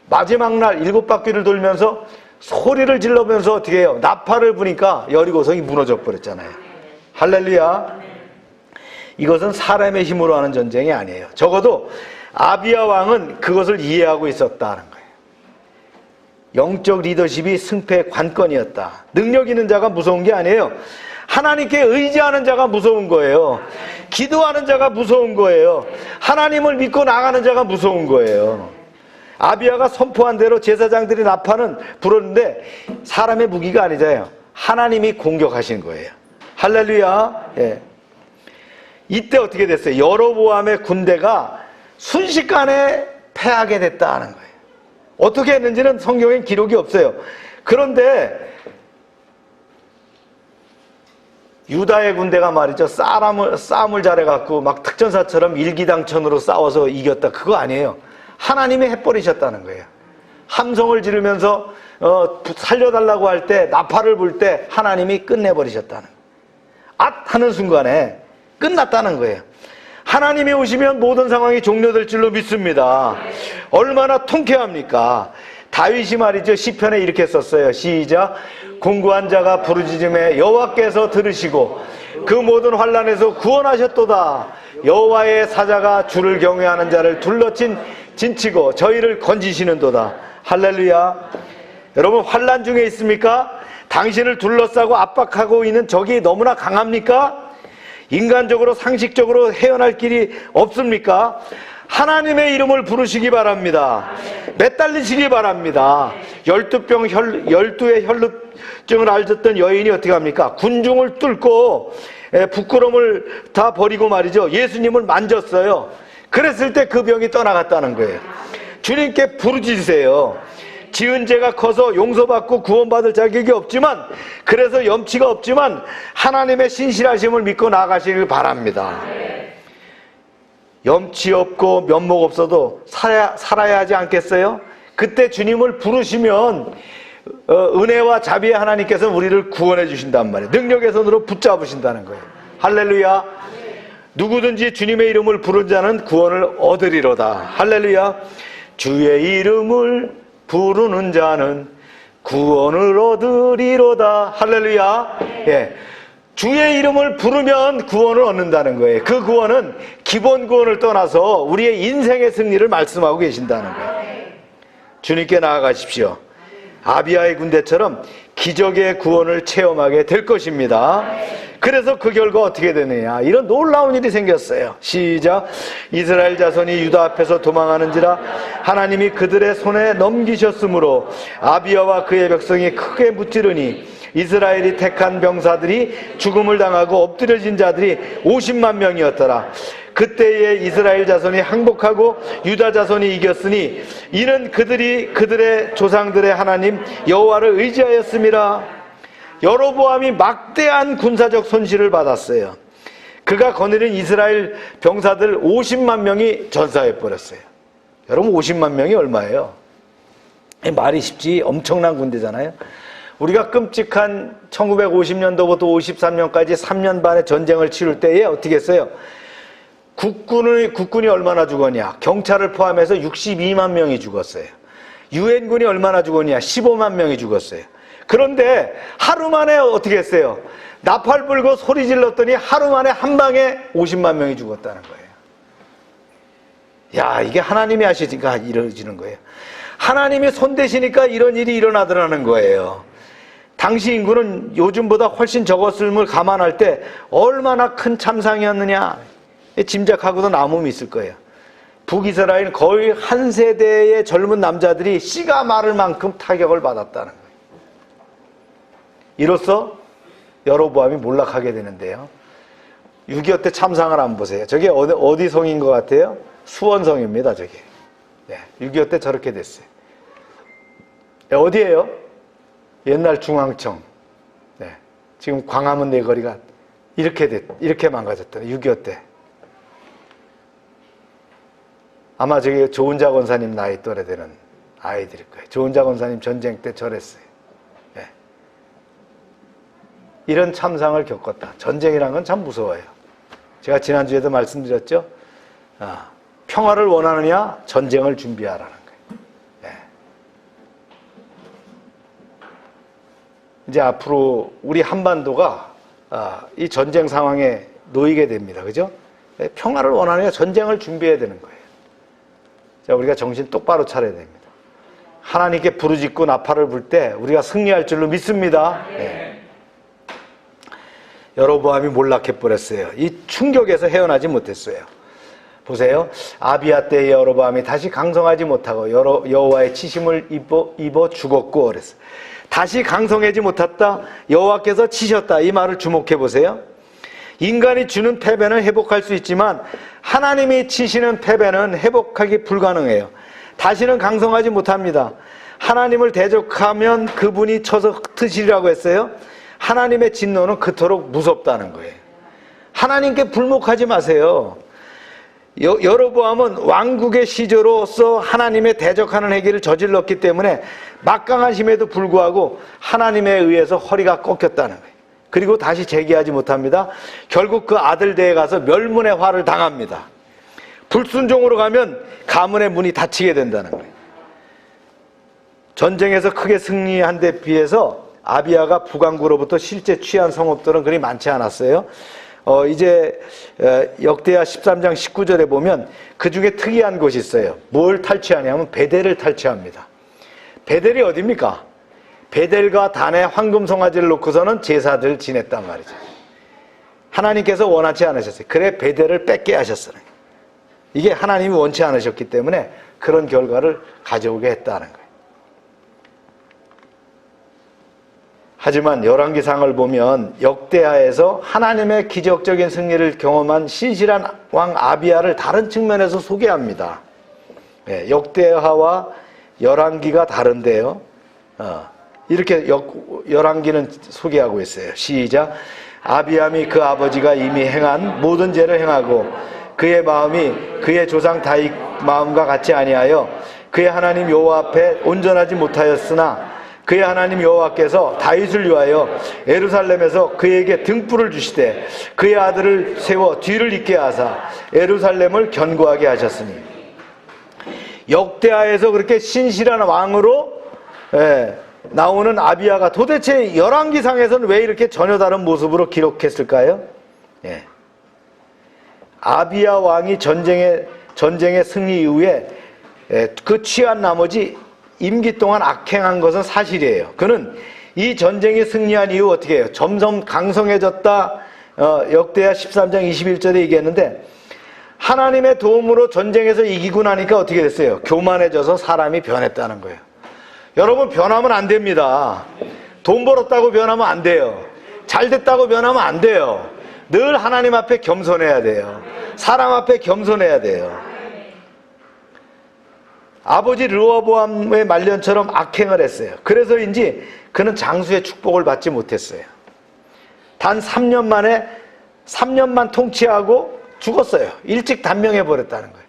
Speaker 2: 마지막 날 7바퀴를 돌면서 소리를 질러면서 어떻게 해요? 나팔을 부니까 여리고성이 무너져 버렸잖아요. 할렐루야. 이것은 사람의 힘으로 하는 전쟁이 아니에요. 적어도 아비야 왕은 그것을 이해하고 있었다는 거예요. 영적 리더십이 승패의 관건이었다. 능력 있는 자가 무서운 게 아니에요. 하나님께 의지하는 자가 무서운 거예요. 기도하는 자가 무서운 거예요. 하나님을 믿고 나가는 자가 무서운 거예요. 아비야가 선포한 대로 제사장들이 나팔은 불었는데 사람의 무기가 아니잖아요. 하나님이 공격하신 거예요. 할렐루야. 이때 어떻게 됐어요? 여로보암의 군대가 순식간에 패하게 됐다는 거예요. 어떻게 했는지는 성경엔 기록이 없어요. 그런데 유다의 군대가 말이죠, 싸움을 잘해갖고 막 특전사처럼 일기당천으로 싸워서 이겼다, 그거 아니에요. 하나님이 해버리셨다는 거예요. 함성을 지르면서 살려달라고 할 때, 나팔을 불 때 하나님이 끝내버리셨다는 거예요. 앗 하는 순간에 끝났다는 거예요. 하나님이 오시면 모든 상황이 종료될 줄로 믿습니다. 얼마나 통쾌합니까? 다윗이 말이죠, 시편에 이렇게 썼어요. 시작. 공고한 자가 부르짖음에 여호와께서 들으시고 그 모든 환난에서 구원하셨도다. 여호와의 사자가 주를 경외하는 자를 둘러친 진치고 저희를 건지시는도다. 할렐루야. 여러분, 환난 중에 있습니까? 당신을 둘러싸고 압박하고 있는 적이 너무나 강합니까? 인간적으로 상식적으로 헤어날 길이 없습니까? 하나님의 이름을 부르시기 바랍니다. 매달리시기 바랍니다. 12의 혈루증을 앓았던 여인이 어떻게 합니까? 군중을 뚫고 부끄러움을 다 버리고 말이죠, 예수님을 만졌어요. 그랬을 때 그 병이 떠나갔다는 거예요. 주님께 부르짖으세요. 지은 죄가 커서 용서받고 구원받을 자격이 없지만, 그래서 염치가 없지만 하나님의 신실하심을 믿고 나아가시길 바랍니다. 염치 없고 면목 없어도 살아야 하지 않겠어요? 그때 주님을 부르시면 은혜와 자비의 하나님께서 우리를 구원해 주신단 말이에요. 능력의 손으로 붙잡으신다는 거예요. 할렐루야. 누구든지 주님의 이름을 부른 자는 구원을 얻으리로다. 할렐루야. 주의 이름을 부르는 자는 구원을 얻으리로다. 할렐루야. 예. 주의 이름을 부르면 구원을 얻는다는 거예요. 그 구원은 기본 구원을 떠나서 우리의 인생의 승리를 말씀하고 계신다는 거예요. 주님께 나아가십시오. 아비야의 군대처럼 기적의 구원을 체험하게 될 것입니다. 그래서 그 결과 어떻게 되느냐, 이런 놀라운 일이 생겼어요. 시작. 이스라엘 자손이 유다 앞에서 도망하는지라 하나님이 그들의 손에 넘기셨으므로 아비야와 그의 백성이 크게 무찌르니 이스라엘이 택한 병사들이 죽음을 당하고 엎드려진 자들이 50만 명이었더라. 그때에 이스라엘 자손이 항복하고 유다 자손이 이겼으니 이는 그들이 그들의 조상들의 하나님 여호와를 의지하였음이라. 여로보암이 막대한 군사적 손실을 받았어요. 그가 거느린 이스라엘 병사들 50만 명이 전사해 버렸어요. 여러분, 50만 명이 얼마예요? 말이 쉽지, 엄청난 군대잖아요. 우리가 끔찍한 1950년도부터 53년까지 3년 반의 전쟁을 치를 때에 어떻게 했어요? 국군이 얼마나 죽었냐? 경찰을 포함해서 62만 명이 죽었어요. 유엔군이 얼마나 죽었냐? 15만 명이 죽었어요. 그런데 하루 만에 어떻게 했어요? 나팔 불고 소리 질렀더니 하루 만에 한 방에 50만 명이 죽었다는 거예요. 야, 이게 하나님이 하시니까 이루어지는 거예요. 하나님이 손대시니까 이런 일이 일어나더라는 거예요. 당시 인구는 요즘보다 훨씬 적었음을 감안할 때 얼마나 큰 참상이었느냐 짐작하고도 남음이 있을 거예요. 북이스라엘은 거의 한 세대의 젊은 남자들이 씨가 마를 만큼 타격을 받았다는 거예요. 이로써 여로보암이 몰락하게 되는데요. 6.25 때 참상을 한번 보세요. 저게 어디 성인 것 같아요? 수원성입니다, 저게. 네, 6.25 때 저렇게 됐어요. 네, 어디예요? 옛날 중앙청. 네, 지금 광화문 내거리가 이렇게 망가졌더라, 6.25 때. 아마 저게 조은자 권사님 나이 또래 되는 아이들일 거예요. 조은자 권사님 전쟁 때 저랬어요. 네. 이런 참상을 겪었다. 전쟁이란 건 참 무서워요. 제가 지난주에도 말씀드렸죠. 평화를 원하느냐, 전쟁을 준비하라는 거예요. 네. 이제 앞으로 우리 한반도가 이 전쟁 상황에 놓이게 됩니다. 그죠? 평화를 원하느냐, 전쟁을 준비해야 되는 거예요. 자, 우리가 정신 똑바로 차려야 됩니다. 하나님께 부르짖고 나팔을 불 때 우리가 승리할 줄로 믿습니다. 네. 여로보암이 몰락해버렸어요. 이 충격에서 헤어나지 못했어요. 보세요. 아비야 때의 여로보암이 다시 강성하지 못하고 여호와의 치심을 입어 죽었고 그랬어요. 다시 강성하지 못했다. 여호와께서 치셨다. 이 말을 주목해 보세요. 인간이 주는 패배는 회복할 수 있지만 하나님이 치시는 패배는 회복하기 불가능해요. 다시는 강성하지 못합니다. 하나님을 대적하면 그분이 쳐서 흩으시리라고 했어요. 하나님의 진노는 그토록 무섭다는 거예요. 하나님께 불목하지 마세요. 여로보암은 왕국의 시조로서 하나님의 대적하는 행위를 저질렀기 때문에 막강하심에도 불구하고 하나님에 의해서 허리가 꺾였다는 거예요. 그리고 다시 재기하지 못합니다. 결국 그 아들대에 가서 멸문의 화를 당합니다. 불순종으로 가면 가문의 문이 닫히게 된다는 거예요. 전쟁에서 크게 승리한 데 비해서 아비야가 북왕구로부터 실제 취한 성읍들은 그리 많지 않았어요. 이제 역대하 13장 19절에 보면 그 중에 특이한 곳이 있어요. 뭘 탈취하냐면 베델을 탈취합니다. 베델이 어디입니까? 베델과 단에 황금송아지를 놓고서는 제사들을 지냈단 말이죠. 하나님께서 원하지 않으셨어요. 그래 베델을 뺏게 하셨어요. 이게 하나님이 원치 않으셨기 때문에 그런 결과를 가져오게 했다는 거예요. 하지만 열왕기상을 보면 역대하에서 하나님의 기적적인 승리를 경험한 신실한 왕 아비야를 다른 측면에서 소개합니다. 역대하와 열왕기가 다른데요. 이렇게 열왕기는 소개하고 있어요. 시작. 아비암이 그 아버지가 이미 행한 모든 죄를 행하고 그의 마음이 그의 조상 다윗 마음과 같이 아니하여 그의 하나님 여호와 앞에 온전하지 못하였으나 그의 하나님 여호와께서 다윗을 위하여 예루살렘에서 그에게 등불을 주시되 그의 아들을 세워 뒤를 잇게 하사 예루살렘을 견고하게 하셨으니 역대하에서 그렇게 신실한 왕으로 나오는 아비야가 도대체 열왕기상에서는 왜 이렇게 전혀 다른 모습으로 기록했을까요? 아비야 왕이 전쟁의 승리 이후에 그 취한 나머지 임기 동안 악행한 것은 사실이에요. 그는 이 전쟁이 승리한 이후 어떻게 해요? 점점 강성해졌다. 역대하 13장 21절에 얘기했는데 하나님의 도움으로 전쟁에서 이기고 나니까 어떻게 됐어요? 교만해져서 사람이 변했다는 거예요. 여러분 변하면 안 됩니다. 돈 벌었다고 변하면 안 돼요. 잘 됐다고 변하면 안 돼요. 늘 하나님 앞에 겸손해야 돼요. 사람 앞에 겸손해야 돼요. 아버지 르호보암의 말년처럼 악행을 했어요. 그래서인지 그는 장수의 축복을 받지 못했어요. 단 3년 만에 3년만 통치하고 죽었어요. 일찍 단명해 버렸다는 거예요.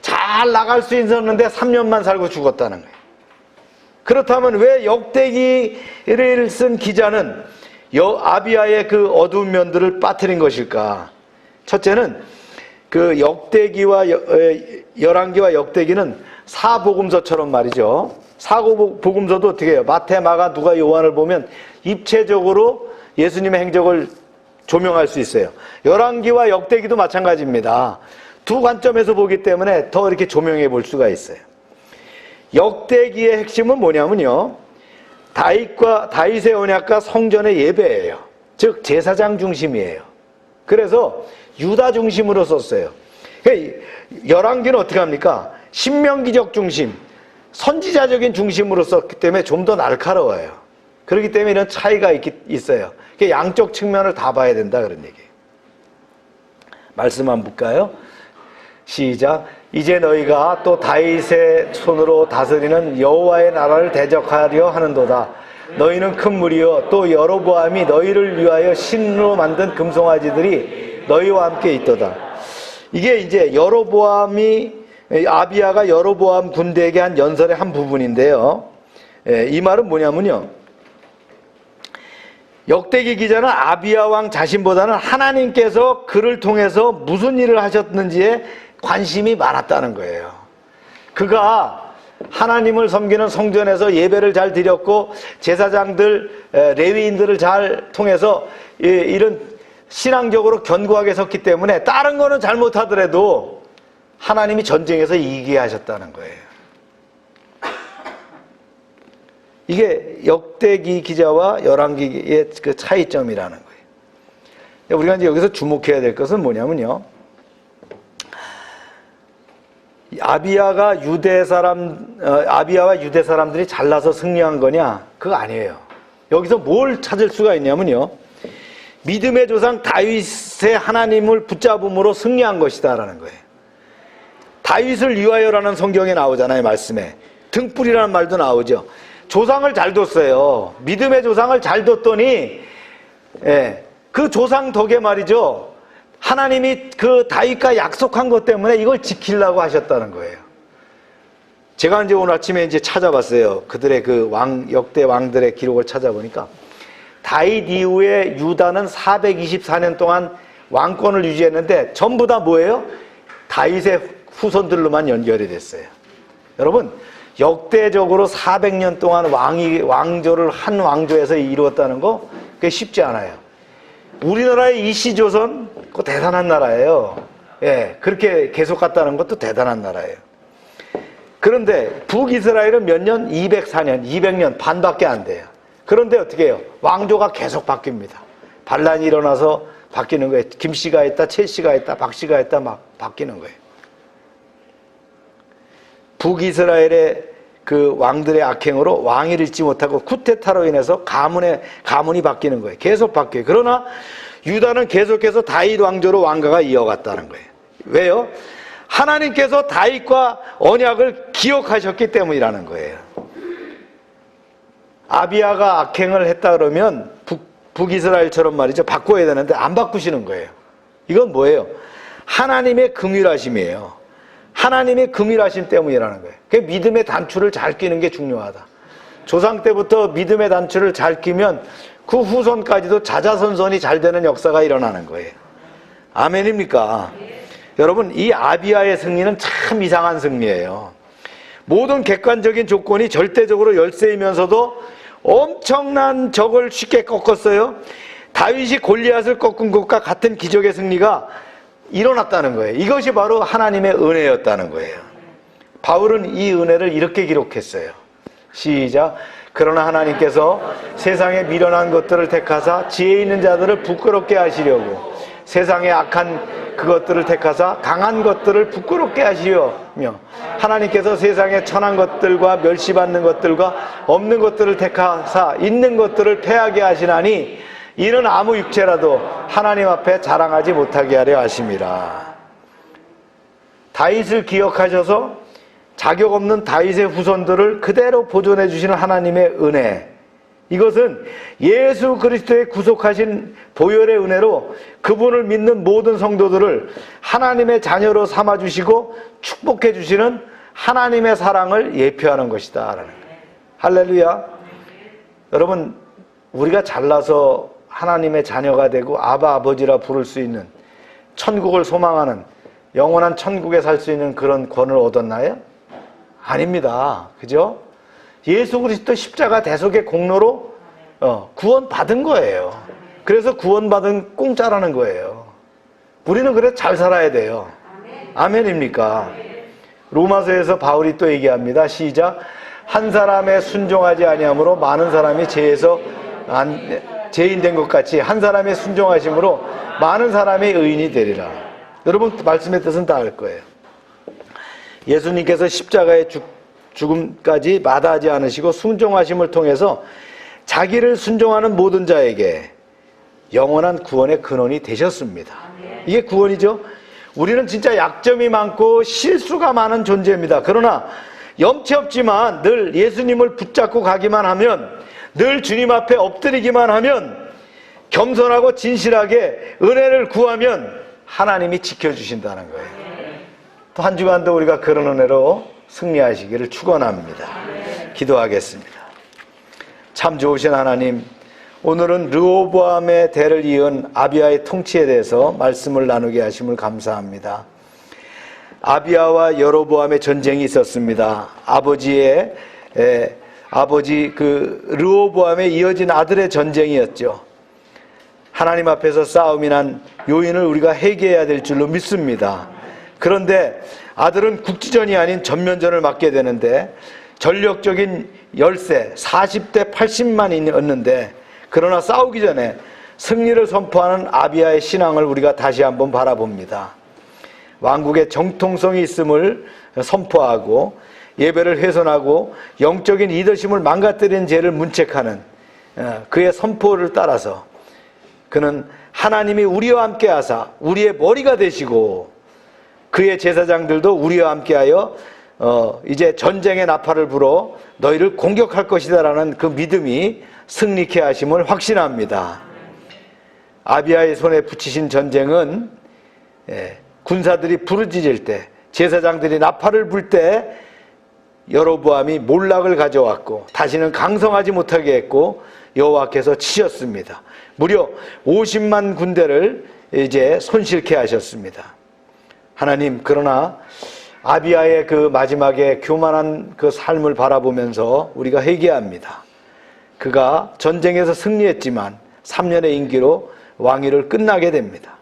Speaker 2: 잘 나갈 수 있었는데 3년만 살고 죽었다는 거예요. 그렇다면 왜 역대기를 쓴 기자는 아비야의 그 어두운 면들을 빠뜨린 것일까? 첫째는 그 역대기와 열왕기와 역대기는 사복음서처럼 말이죠. 사복음서도 어떻게 해요? 마태, 마가, 누가, 요한을 보면 입체적으로 예수님의 행적을 조명할 수 있어요. 열왕기와 역대기도 마찬가지입니다. 두 관점에서 보기 때문에 더 이렇게 조명해 볼 수가 있어요. 역대기의 핵심은 뭐냐면요. 다윗의 언약과 성전의 예배예요. 즉 제사장 중심이에요. 그래서 유다 중심으로 썼어요. 열왕기는 어떻게 합니까? 신명기적 중심, 선지자적인 중심으로 썼기 때문에 좀 더 날카로워요. 그렇기 때문에 이런 차이가 있어요. 양쪽 측면을 다 봐야 된다 그런 얘기예요. 말씀 한번 볼까요? 시작. 이제 너희가 또 다윗의 손으로 다스리는 여호와의 나라를 대적하려 하는도다. 너희는 큰 무리여 또 여로보암이 너희를 위하여 신으로 만든 금송아지들이 너희와 함께 있도다. 이게 이제 아비야가 여로보암 군대에게 한 연설의 한 부분인데요. 이 말은 뭐냐면요. 역대기 기자는 아비야 왕 자신보다는 하나님께서 그를 통해서 무슨 일을 하셨는지에 관심이 많았다는 거예요. 그가 하나님을 섬기는 성전에서 예배를 잘 드렸고 제사장들, 레위인들을 잘 통해서 이런 신앙적으로 견고하게 섰기 때문에 다른 거는 잘못하더라도 하나님이 전쟁에서 이기게 하셨다는 거예요. 이게 역대기 기자와 열왕기의 그 차이점이라는 거예요. 우리가 이제 여기서 주목해야 될 것은 뭐냐면요. 아비야와 유대 사람들이 잘나서 승리한 거냐? 그거 아니에요. 여기서 뭘 찾을 수가 있냐면요. 믿음의 조상 다윗의 하나님을 붙잡음으로 승리한 것이다라는 거예요. 다윗을 위하여라는 성경에 나오잖아요. 말씀에 등불이라는 말도 나오죠. 조상을 잘 뒀어요. 믿음의 조상을 잘 뒀더니 그 조상 덕에 말이죠, 하나님이 그 다윗과 약속한 것 때문에 이걸 지키려고 하셨다는 거예요. 제가 이제 오늘 아침에 이제 찾아봤어요. 그들의 그 역대 왕들의 기록을 찾아보니까 다윗 이후에 유다는 424년 동안 왕권을 유지했는데 전부 다 뭐예요? 다윗의 후손들로만 연결이 됐어요. 여러분, 역대적으로 400년 동안 왕조를 한 왕조에서 이루었다는 거 그게 쉽지 않아요. 우리나라의 이시조선 그거 대단한 나라예요. 그렇게 계속 갔다는 것도 대단한 나라예요. 그런데 북이스라엘은 몇 년? 204년, 200년 반밖에 안 돼요. 그런데 어떻게 해요? 왕조가 계속 바뀝니다. 반란이 일어나서 바뀌는 거예요. 김씨가 있다, 최씨가 있다, 박씨가 있다, 막 바뀌는 거예요. 북이스라엘의 그 왕들의 악행으로 왕위를 잃지 못하고 쿠데타로 인해서 가문이 바뀌는 거예요. 계속 바뀌어요. 그러나 유다는 계속해서 다윗 왕조로 왕가가 이어갔다는 거예요. 왜요? 하나님께서 다윗과 언약을 기억하셨기 때문이라는 거예요. 아비야가 악행을 했다 그러면 북이스라엘처럼 말이죠, 바꿔야 되는데 안 바꾸시는 거예요. 이건 뭐예요? 하나님의 긍휼하심이에요. 하나님의 긍휼하심 때문이라는 거예요. 그 믿음의 단추를 잘 끼는 게 중요하다. 조상 때부터 믿음의 단추를 잘 끼면 그 후손까지도 자자손손이 잘 되는 역사가 일어나는 거예요. 아멘입니까? 여러분, 이 아비야의 승리는 참 이상한 승리예요. 모든 객관적인 조건이 절대적으로 열세이면서도 엄청난 적을 쉽게 꺾었어요. 다윗이 골리앗을 꺾은 것과 같은 기적의 승리가 일어났다는 거예요. 이것이 바로 하나님의 은혜였다는 거예요. 바울은 이 은혜를 이렇게 기록했어요. 시작. 그러나 하나님께서 세상에 미련한 것들을 택하사 지혜 있는 자들을 부끄럽게 하시려고 세상에 악한 그것들을 택하사 강한 것들을 부끄럽게 하시려며 하나님께서 세상에 천한 것들과 멸시받는 것들과 없는 것들을 택하사 있는 것들을 패하게 하시나니 이는 아무 육체라도 하나님 앞에 자랑하지 못하게 하려 하심이라. 다윗을 기억하셔서 자격 없는 다윗의 후손들을 그대로 보존해 주시는 하나님의 은혜, 이것은 예수 그리스도의 구속하신 보혈의 은혜로 그분을 믿는 모든 성도들을 하나님의 자녀로 삼아주시고 축복해 주시는 하나님의 사랑을 예표하는 것이다. 할렐루야. 여러분, 우리가 잘나서 하나님의 자녀가 되고 아바 아버지라 부를 수 있는, 천국을 소망하는, 영원한 천국에 살 수 있는 그런 권을 얻었나요? 아닙니다. 그죠? 예수 그리스도 십자가 대속의 공로로 구원 받은 거예요. 그래서 구원 받은 공짜라는 거예요. 우리는 그래 잘 살아야 돼요. 아멘입니까? 로마서에서 바울이 또 얘기합니다. 시작. 한 사람의 순종하지 아니함으로 많은 사람이 죄인 된 것 같이 한 사람의 순종하심으로 많은 사람의 의인이 되리라. 여러분, 말씀의 뜻은 다 알 거예요. 예수님께서 십자가의 죽음까지 마다하지 않으시고 순종하심을 통해서 자기를 순종하는 모든 자에게 영원한 구원의 근원이 되셨습니다. 이게 구원이죠. 우리는 진짜 약점이 많고 실수가 많은 존재입니다. 그러나 염치 없지만 늘 예수님을 붙잡고 가기만 하면, 늘 주님 앞에 엎드리기만 하면, 겸손하고 진실하게 은혜를 구하면 하나님이 지켜주신다는 거예요. 또 한 주간도 우리가 그런 은혜로 승리하시기를 축원합니다. 기도하겠습니다. 참 좋으신 하나님, 오늘은 르호보암의 대를 이은 아비야의 통치에 대해서 말씀을 나누게 하심을 감사합니다. 아비야와 여로보암의 전쟁이 있었습니다. 아버지 르호보암에 이어진 아들의 전쟁이었죠. 하나님 앞에서 싸움이 난 요인을 우리가 해결해야 될 줄로 믿습니다. 그런데 아들은 국지전이 아닌 전면전을 맡게 되는데 전력적인 열세 40대 80만이었는데, 그러나 싸우기 전에 승리를 선포하는 아비야의 신앙을 우리가 다시 한번 바라봅니다. 왕국의 정통성이 있음을 선포하고 예배를 훼손하고 영적인 리더십을 망가뜨린 죄를 문책하는 그의 선포를 따라서 그는 하나님이 우리와 함께 하사 우리의 머리가 되시고 그의 제사장들도 우리와 함께하여 이제 전쟁의 나팔을 불어 너희를 공격할 것이다 라는 그 믿음이 승리케 하심을 확신합니다. 아비야의 손에 붙이신 전쟁은 군사들이 부르짖을 때, 제사장들이 나팔을 불 때 여로보암이 몰락을 가져왔고 다시는 강성하지 못하게 했고 여호와께서 치셨습니다. 무려 50만 군대를 이제 손실케 하셨습니다. 하나님, 그러나 아비야의 그 마지막에 교만한 그 삶을 바라보면서 우리가 회개합니다. 그가 전쟁에서 승리했지만 3년의 임기로 왕위를 끝나게 됩니다.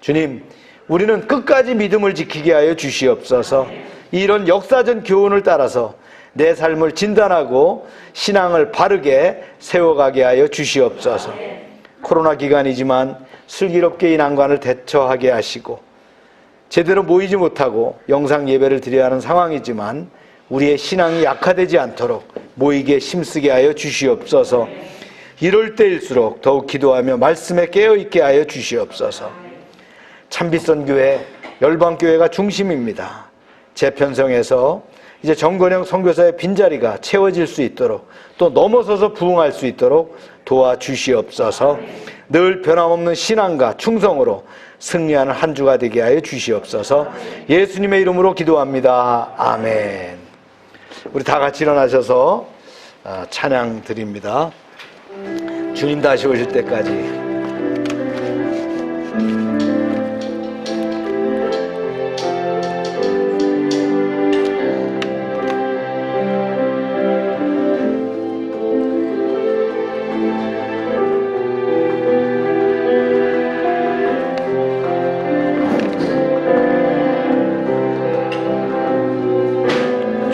Speaker 2: 주님, 우리는 끝까지 믿음을 지키게 하여 주시옵소서. 이런 역사적 교훈을 따라서 내 삶을 진단하고 신앙을 바르게 세워가게 하여 주시옵소서. 코로나 기간이지만 슬기롭게 이 난관을 대처하게 하시고 제대로 모이지 못하고 영상 예배를 드려야 하는 상황이지만 우리의 신앙이 약화되지 않도록 모이게 힘쓰게 하여 주시옵소서. 이럴 때일수록 더욱 기도하며 말씀에 깨어있게 하여 주시옵소서. 참빛선교회, 열방교회가 중심입니다. 재편성해서 이제 정건영 선교사의 빈자리가 채워질 수 있도록 또 넘어서서 부흥할 수 있도록 도와주시옵소서. 늘 변함없는 신앙과 충성으로 승리하는 한 주가 되게 하여 주시옵소서. 예수님의 이름으로 기도합니다. 아멘. 우리 다 같이 일어나셔서 찬양 드립니다. 주님 다시 오실 때까지.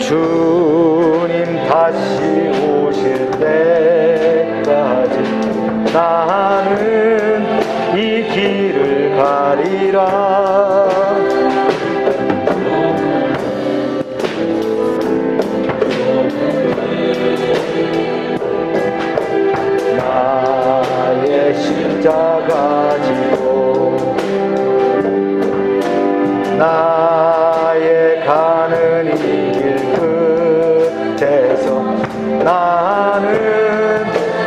Speaker 2: 주님 다시 오실 때까지 나는 이 길을 가리라. 나의 십자가 지고 나의 가는 이 나는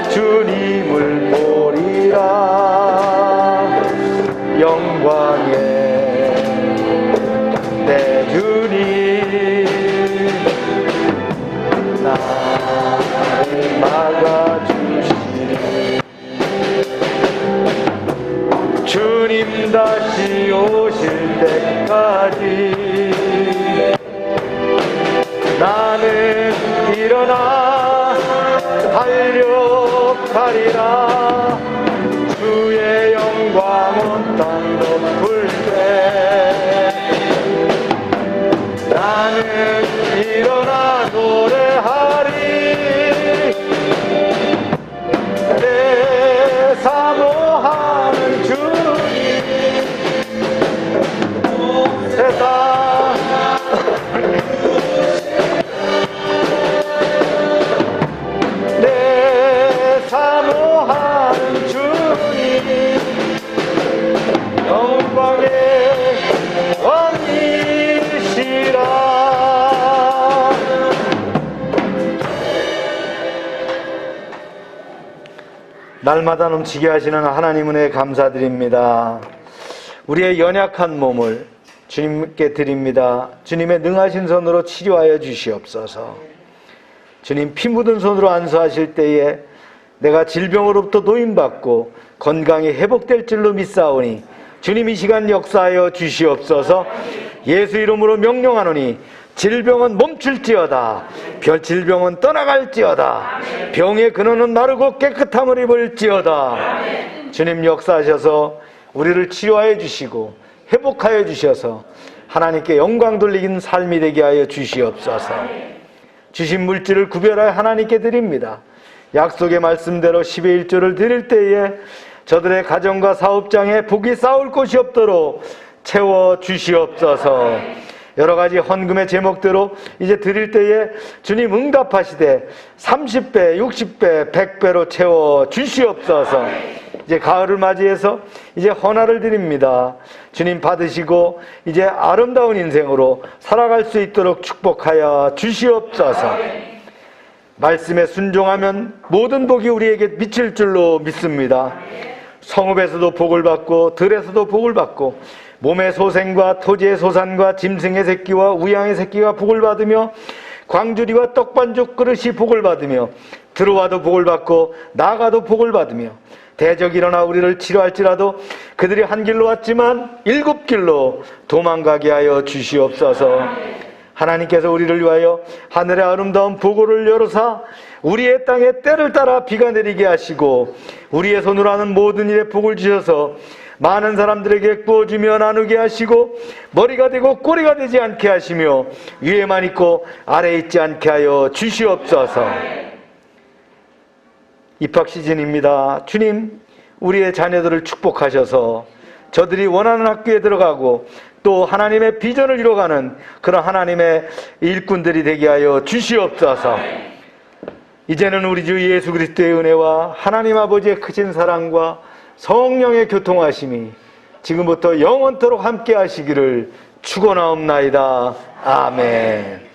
Speaker 2: 주님을 보리라. 영광의 내 주님 나를 막아주시니 주님 다시 오실 때까지 나는 일어나 달려가리라. 주의 영광은 땅 덮을 때 나는 일어나 노래하리. 내 사모하는 주님 세상 사모하는 주님 영광의 왕이시라. 날마다 넘치게 하시는 하나님 은혜 감사드립니다. 우리의 연약한 몸을 주님께 드립니다. 주님의 능하신 손으로 치료하여 주시옵소서. 주님, 피 묻은 손으로 안수하실 때에 내가 질병으로부터 노임받고 건강이 회복될 줄로 믿사오니 주님 이 시간 역사하여 주시옵소서. 예수 이름으로 명령하노니 질병은 멈출지어다. 질병은 떠나갈지어다. 병의 근원은 마르고 깨끗함을 입을지어다. 주님 역사하셔서 우리를 치료하여 주시고 회복하여 주셔서 하나님께 영광 돌리는 삶이 되게 하여 주시옵소서. 주신 물질을 구별하여 하나님께 드립니다. 약속의 말씀대로 10의 1조를 드릴 때에 저들의 가정과 사업장에 복이 쌓을 곳이 없도록 채워 주시옵소서. 여러 가지 헌금의 제목대로 이제 드릴 때에 주님 응답하시되 30배, 60배, 100배로 채워 주시옵소서. 이제 가을을 맞이해서 이제 헌화를 드립니다. 주님 받으시고 이제 아름다운 인생으로 살아갈 수 있도록 축복하여 주시옵소서. 말씀에 순종하면 모든 복이 우리에게 미칠 줄로 믿습니다. 성읍에서도 복을 받고 들에서도 복을 받고 몸의 소생과 토지의 소산과 짐승의 새끼와 우양의 새끼가 복을 받으며 광주리와 떡반죽 그릇이 복을 받으며 들어와도 복을 받고 나가도 복을 받으며 대적이 일어나 우리를 치료할지라도 그들이 한 길로 왔지만 7길로 도망가게 하여 주시옵소서. 하나님께서 우리를 위하여 하늘의 아름다운 보고를 열어사 우리의 땅에 때를 따라 비가 내리게 하시고 우리의 손으로 하는 모든 일에 복을 주셔서 많은 사람들에게 부어주며 나누게 하시고 머리가 되고 꼬리가 되지 않게 하시며 위에만 있고 아래에 있지 않게 하여 주시옵소서. 입학 시즌입니다. 주님, 우리의 자녀들을 축복하셔서 저들이 원하는 학교에 들어가고 또 하나님의 비전을 이뤄가는 그런 하나님의 일꾼들이 되게 하여 주시옵소서. 이제는 우리 주 예수 그리스도의 은혜와 하나님 아버지의 크신 사랑과 성령의 교통하심이 지금부터 영원토록 함께 하시기를 축원하옵나이다. 아멘.